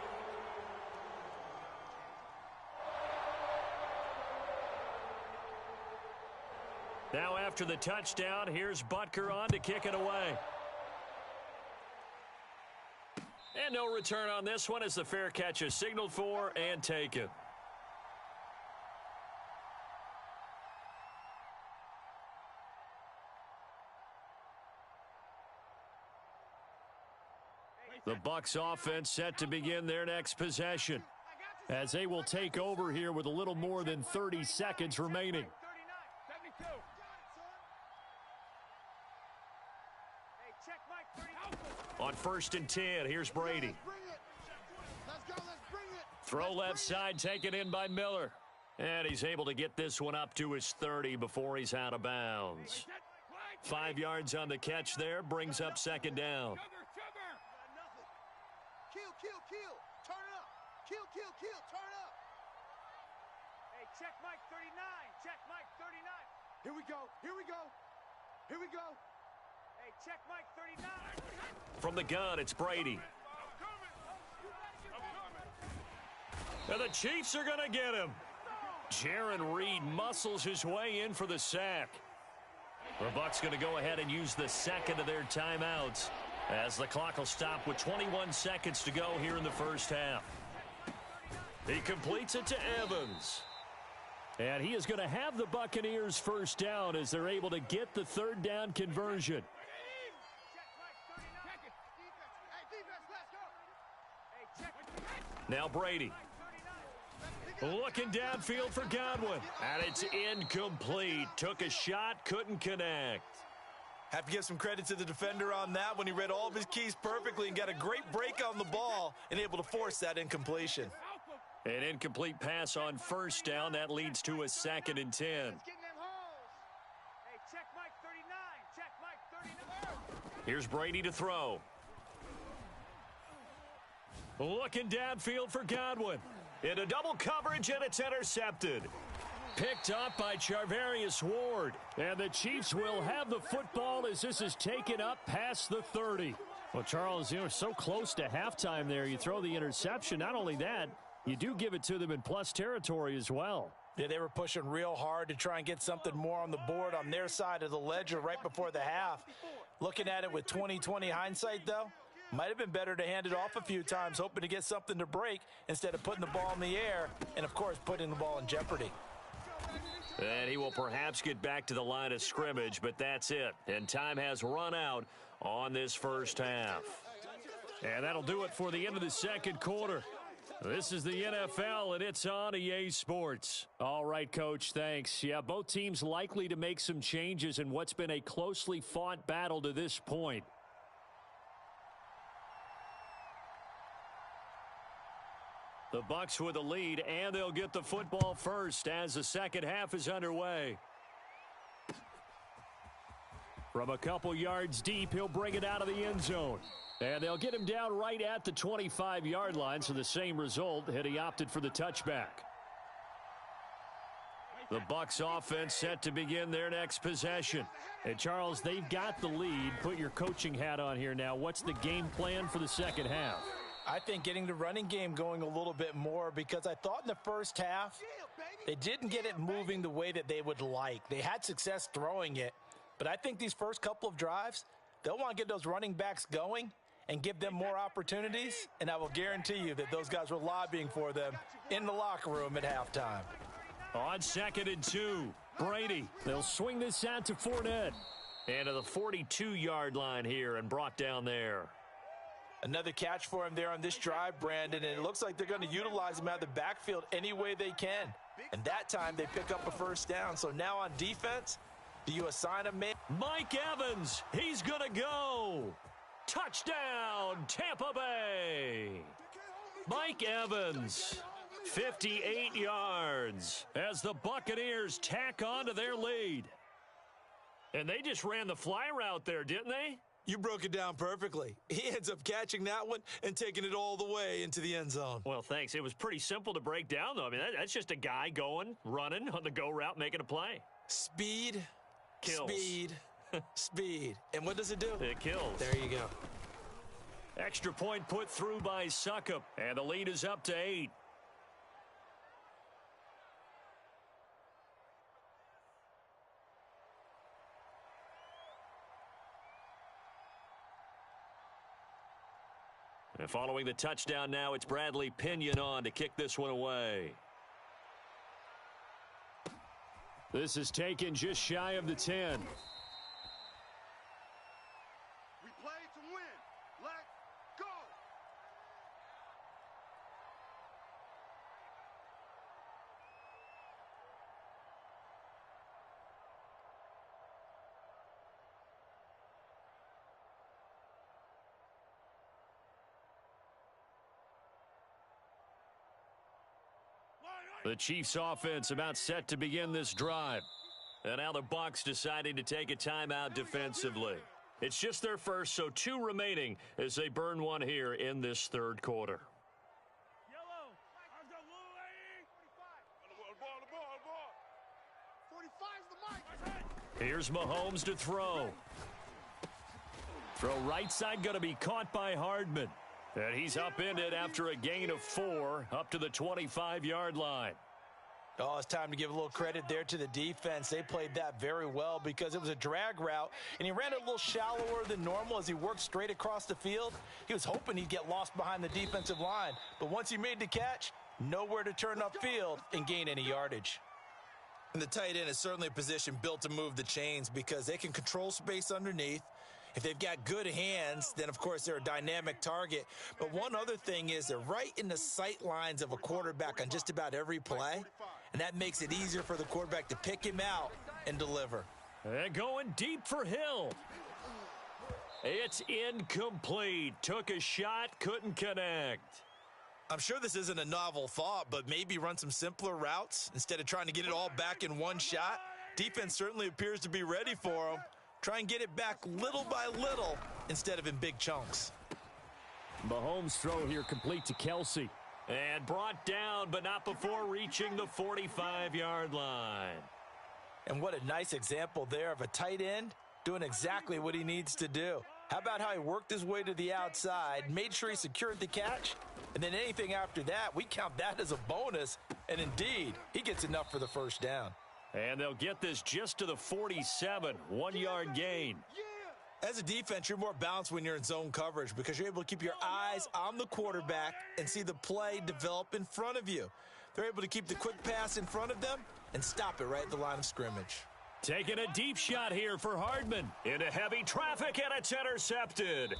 Now after the touchdown, here's Butker on to kick it away. And no return on this one as the fair catch is signaled for and taken. The Bucs offense set to begin their next possession, as they will take over here with a little more than 30 seconds remaining. On 1st and 10, here's Brady. Throw left side, taken in by Miller. And he's able to get this one up to his 30 before he's out of bounds. 5 yards on the catch there, brings up 2nd down. Kill. Turn it up. Kill. Turn up. Hey, check Mike 39. Check Mike 39. Here we go. Hey, check Mike 39. From the gun, it's Brady. And the Chiefs are going to get him. Jaron Reed muscles his way in for the sack. The Bucs going to go ahead and use the 2nd of their timeouts, as the clock will stop with 21 seconds to go here in the first half. He completes it to Evans. And he is going to have the Buccaneers first down as they're able to get the 3rd down conversion. Now Brady. Looking downfield for Godwin. And it's incomplete. Took a shot, couldn't connect. Have to give some credit to the defender on that when he read all of his keys perfectly and got a great break on the ball and able to force that incompletion. An incomplete pass on 1st down. That leads to a 2nd and 10. Here's Brady to throw. Looking downfield for Godwin. Into double coverage, and it's intercepted. Picked up by Charvarius Ward. And the Chiefs will have the football as this is taken up past the 30. Well, Charles, you know, so close to halftime there. You throw the interception. Not only that, you do give it to them in plus territory as well. Yeah, they were pushing real hard to try and get something more on the board on their side of the ledger right before the half. Looking at it with 20/20 hindsight, though, might have been better to hand it off a few times, hoping to get something to break instead of putting the ball in the air and, of course, putting the ball in jeopardy. And he will perhaps get back to the line of scrimmage, but that's it. And time has run out on this first half. And that'll do it for the end of the second quarter. This is the NFL, and it's on EA Sports. All right, Coach, thanks. Yeah, both teams likely to make some changes in what's been a closely fought battle to this point. The Bucs with the lead, and they'll get the football first as the second half is underway. From a couple yards deep, he'll bring it out of the end zone. And they'll get him down right at the 25-yard line, so the same result had he opted for the touchback. The Bucs offense set to begin their next possession. And, Charles, they've got the lead. Put your coaching hat on here now. What's the game plan for the second half? I think getting the running game going a little bit more, because I thought in the first half they didn't get it moving the way that they would like. They had success throwing it, but I think these first couple of drives, they'll want to get those running backs going and give them more opportunities, and I will guarantee you that those guys were lobbying for them in the locker room at halftime. On 2nd and 2, Brady. They'll swing this out to Fournette. And to the 42-yard line here and brought down there. Another catch for him there on this drive, Brandon, and it looks like they're going to utilize him out of the backfield any way they can. And that time they pick up a first down. So now on defense, do you assign a man? Mike Evans, he's going to go. Touchdown, Tampa Bay. Mike Evans, 58 yards as the Buccaneers tack on to their lead. And they just ran the fly route there, didn't they? You broke it down perfectly. He ends up catching that one and taking it all the way into the end zone. Well, thanks. It was pretty simple to break down, though. I mean, that's just a guy going, running on the go route, making a play. Speed, kills. Speed, speed. And what does it do? It kills. There you go. Extra point put through by Suckup, and the lead is up to 8. And following the touchdown now, it's Bradley Pinion on to kick this one away. This is taken just shy of the 10. We play to win. Let's go. The Chiefs offense about set to begin this drive. And now the Bucs deciding to take a timeout defensively. It's just their first, so 2 remaining as they burn one here in this third quarter. Yellow. Let's go, Louis. 45's the mic. Here's Mahomes to throw. Throw right side going to be caught by Hardman. And he's upended after a gain of 4 up to the 25-yard line. Oh, it's time to give a little credit there to the defense. They played that very well because it was a drag route, and he ran it a little shallower than normal as he worked straight across the field. He was hoping he'd get lost behind the defensive line, but once he made the catch, nowhere to turn upfield and gain any yardage. And the tight end is certainly a position built to move the chains because they can control space underneath. If they've got good hands, then, of course, they're a dynamic target. But one other thing is they're right in the sight lines of a quarterback on just about every play, and that makes it easier for the quarterback to pick him out and deliver. And going deep for Hill. It's incomplete. Took a shot, couldn't connect. I'm sure this isn't a novel thought, but maybe run some simpler routes instead of trying to get it all back in one shot. Defense certainly appears to be ready for him. Try and get it back little by little instead of in big chunks. Mahomes' throw here complete to Kelsey. And brought down, but not before reaching the 45-yard line. And what a nice example there of a tight end doing exactly what he needs to do. How about how he worked his way to the outside, made sure he secured the catch, and then anything after that, we count that as a bonus And indeed, he gets enough for the first down. And they'll get this just to the 47, 1-yard gain. As a defense, you're more balanced when you're in zone coverage because you're able to keep your eyes on the quarterback and see the play develop in front of you. They're able to keep the quick pass in front of them and stop it right at the line of scrimmage. Taking a deep shot here for Hardman. Into heavy traffic, and it's intercepted.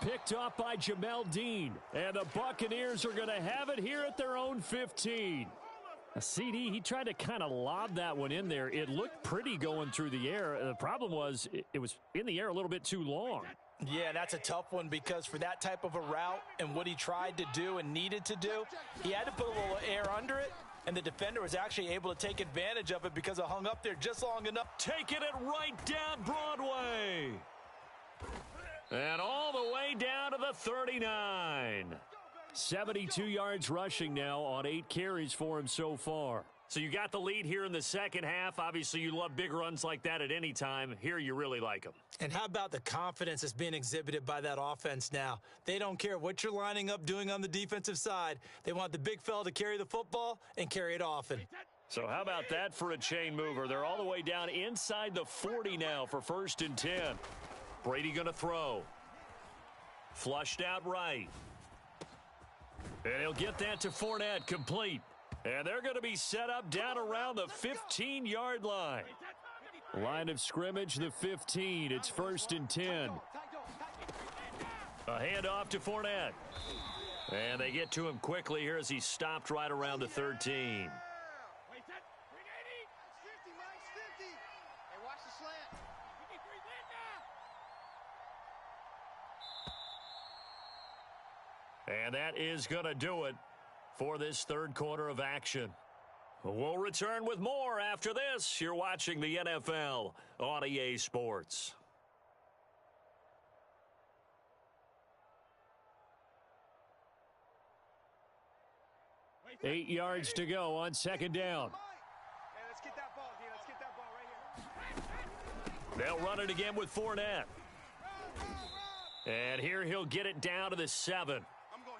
Picked off by Jamel Dean. And the Buccaneers are going to have it here at their own 15. A CD, he tried to kind of lob that one in there. It looked pretty going through the air. The problem was it was in the air a little bit too long. Yeah, that's a tough one because for that type of a route and what he tried to do and needed to do, he had to put a little air under it, and the defender was actually able to take advantage of it because it hung up there just long enough. Taking it right down Broadway. And all the way down to the 39. 72 yards rushing now on 8 carries for him so far. So you got the lead here in the second half. Obviously, you love big runs like that at any time. Here, you really like them. And how about the confidence that's being exhibited by that offense now? They don't care what you're lining up doing on the defensive side. They want the big fella to carry the football and carry it often. So how about that for a chain mover? They're all the way down inside the 40 now for 1st and 10. Brady going to throw. Flushed out right. And he'll get that to Fournette, complete. And they're going to be set up down around the 15-yard line. Line of scrimmage, the 15. It's 1st and 10. A handoff to Fournette. And they get to him quickly here as he stopped right around the 13. And that is going to do it for this third quarter of action. We'll return with more after this. You're watching the NFL on EA Sports. 8 yards to go on 2nd down. Let's get that ball, D. Let's get that ball right here. They'll run it again with Fournette. And here he'll get it down to the 7.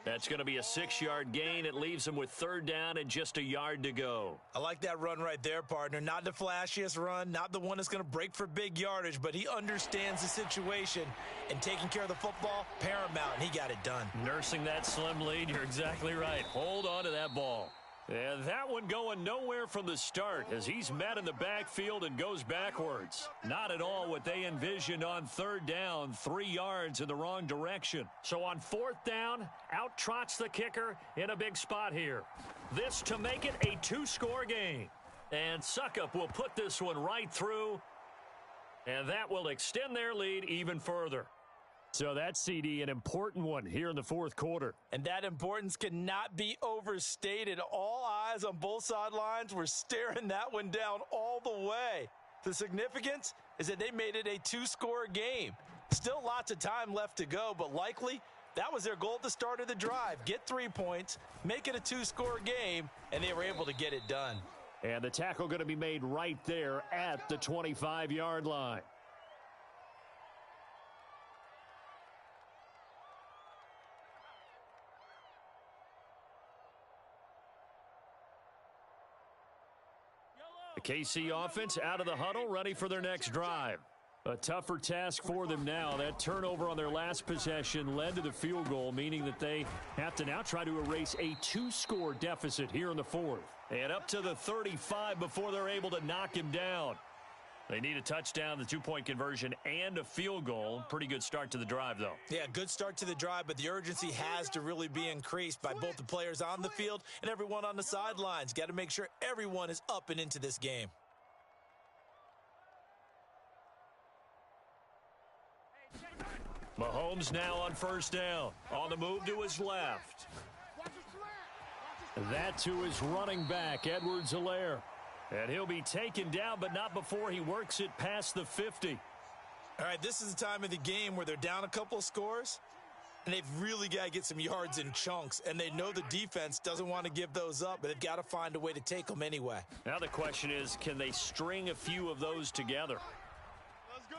That's going to be a 6-yard gain. It leaves him with 3rd down and just a yard to go. I like that run right there, partner. Not the flashiest run, not the one that's going to break for big yardage, but he understands the situation, and taking care of the football, paramount, and he got it done. Nursing that slim lead, you're exactly right. Hold on to that ball. And that one going nowhere from the start as he's met in the backfield and goes backwards. Not at all what they envisioned on 3rd down, 3 yards in the wrong direction. So on 4th down, out trots the kicker in a big spot here. This to make it a 2-score game. And Suckup will put this one right through, and that will extend their lead even further. So that's, CD, an important one here in the 4th quarter. And that importance cannot be overstated. All eyes on both sidelines were staring that one down all the way. The significance is that they made it a 2-score game. Still lots of time left to go, but likely that was their goal at the start of the drive. Get 3 points, make it a 2-score game, and they were able to get it done. And the tackle going to be made right there at the 25-yard line. The KC offense out of the huddle, ready for their next drive. A tougher task for them now. That turnover on their last possession led to the field goal, meaning that they have to now try to erase a 2-score deficit here in the 4th. And up to the 35 before they're able to knock him down. They need a touchdown, the 2-point conversion, and a field goal. Pretty good start to the drive, though. Yeah, good start to the drive, but the urgency has to really be increased by both the players on the field and everyone on the sidelines. Got to make sure everyone is up and into this game. Mahomes now on 1st down. On the move to his left. That to his running back, Edwards-Helaire. And he'll be taken down, but not before he works it past the 50. All right, this is the time of the game where they're down a couple of scores, and they've really got to get some yards in chunks, and they know the defense doesn't want to give those up, but they've got to find a way to take them anyway. Now the question is, can they string a few of those together? Let's go.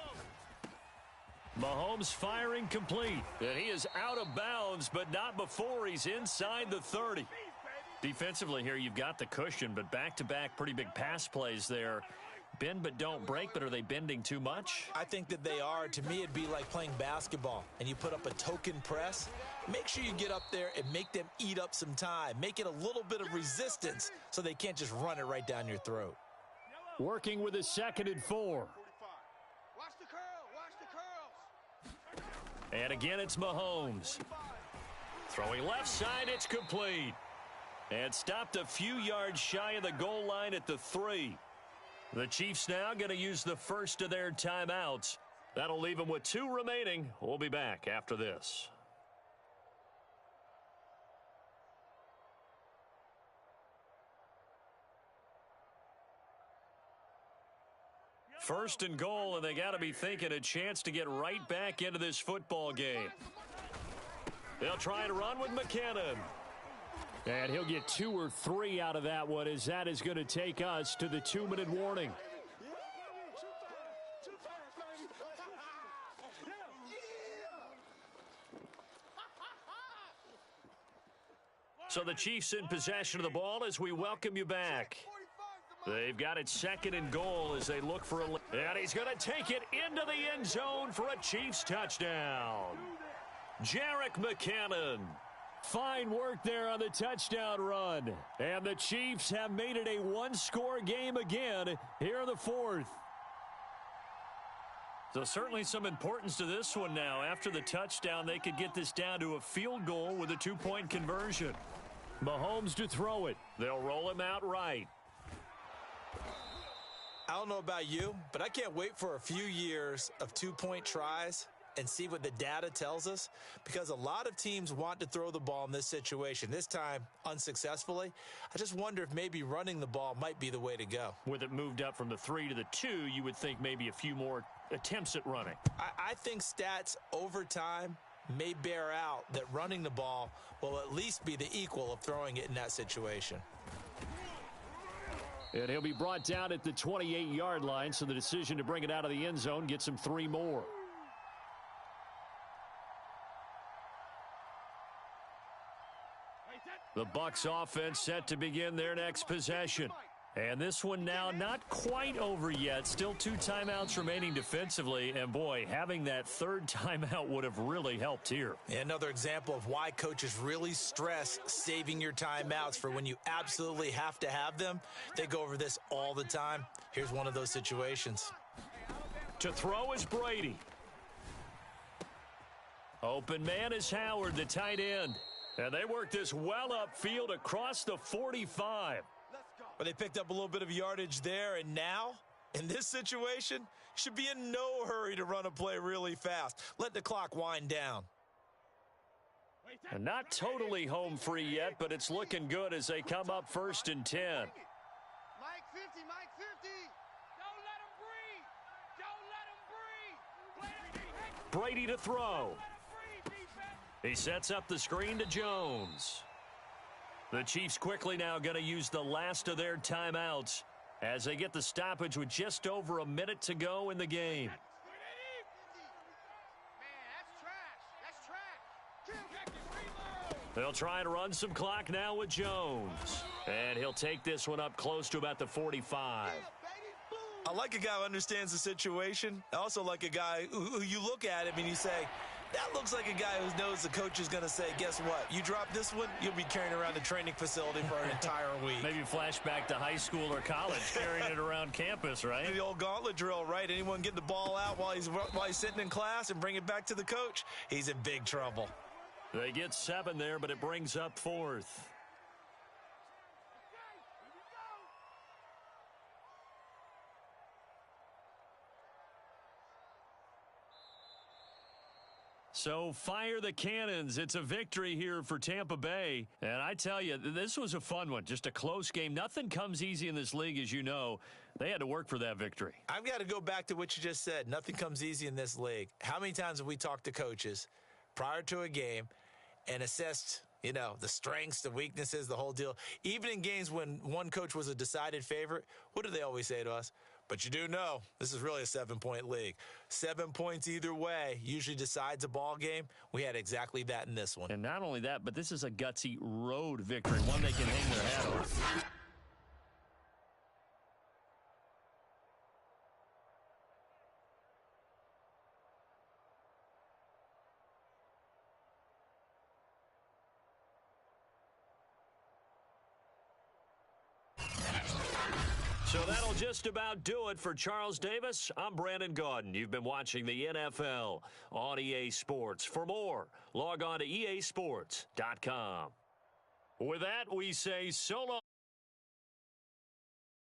Mahomes firing complete. And he is out of bounds, but not before he's inside the 30. Defensively here, you've got the cushion, but back-to-back pretty big pass plays there. Bend but don't break, but are they bending too much? I think that they are. To me, it'd be like playing basketball, and you put up a token press. Make sure you get up there and make them eat up some time. Make it a little bit of resistance so they can't just run it right down your throat. Working with a 2nd and 4. Watch the curl. Watch the curls. And again, it's Mahomes. Throwing left side, it's complete. And stopped a few yards shy of the goal line at the 3. The Chiefs now going to use the first of their timeouts. That'll leave them with 2 remaining. We'll be back after this. First and goal, and they got to be thinking a chance to get right back into this football game. They'll try to run with McKinnon. And he'll get 2 or 3 out of that one, as that is going to take us to the 2-minute warning. So the Chiefs in possession of the ball as we welcome you back. They've got it 2nd and goal as they look for a... And he's going to take it into the end zone for a Chiefs touchdown. Jerick McKinnon. Fine work there on the touchdown run. And the Chiefs have made it a 1-score game again here in the 4th. So certainly some importance to this one now. After the touchdown, they could get this down to a field goal with a 2-point conversion. Mahomes to throw it. They'll roll him out right. I don't know about you, but I can't wait for a few years of 2-point tries and see what the data tells us, because a lot of teams want to throw the ball in this situation, this time unsuccessfully. I just wonder if maybe running the ball might be the way to go. With it moved up from the 3 to the 2, you would think maybe a few more attempts at running. I think stats over time may bear out that running the ball will at least be the equal of throwing it in that situation. And he'll be brought down at the 28-yard line, so the decision to bring it out of the end zone gets him 3 more. The Bucs offense set to begin their next possession. And this one now not quite over yet. Still 2 timeouts remaining defensively. And, boy, having that 3rd timeout would have really helped here. Another example of why coaches really stress saving your timeouts for when you absolutely have to have them. They go over this all the time. Here's one of those situations. To throw is Brady. Open man is Howard, the tight end. And they work this well upfield across the 45. But they picked up a little bit of yardage there, and now, in this situation, should be in no hurry to run a play really fast. Let the clock wind down. And not totally home free yet, but it's looking good as they come up 1st and 10. Mike 50, Mike 50. Don't let him breathe. Don't let him breathe. Brady to throw. He sets up the screen to Jones. The Chiefs quickly now going to use the last of their timeouts as they get the stoppage with just over a minute to go in the game. Man, that's trash. They'll try and run some clock now with Jones. And he'll take this one up close to about the 45. I like a guy who understands the situation. I also like a guy who you look at him and you say, that looks like a guy who knows the coach is going to say, guess what? You drop this one, you'll be carrying around the training facility for an entire week. Maybe flashback to high school or college, carrying it around campus, right? The old gauntlet drill, right? Anyone get the ball out while he's sitting in class and bring it back to the coach, he's in big trouble. They get 7 there, but it brings up 4th. So fire the cannons. It's a victory here for Tampa Bay. And I tell you, this was a fun one. Just a close game. Nothing comes easy in this league, as you know. They had to work for that victory. I've got to go back to what you just said. Nothing comes easy in this league. How many times have we talked to coaches prior to a game and assessed, the strengths, the weaknesses, the whole deal? Even in games when one coach was a decided favorite, what do they always say to us? But you do know this is really a 7-point league. 7 points either way usually decides a ball game. We had exactly that in this one. And not only that, but this is a gutsy road victory, one they can hang their hat on. So that'll just about do it for Charles Davis. I'm Brandon Gaudin. You've been watching the NFL on EA Sports. For more, log on to easports.com. With that, we say so long.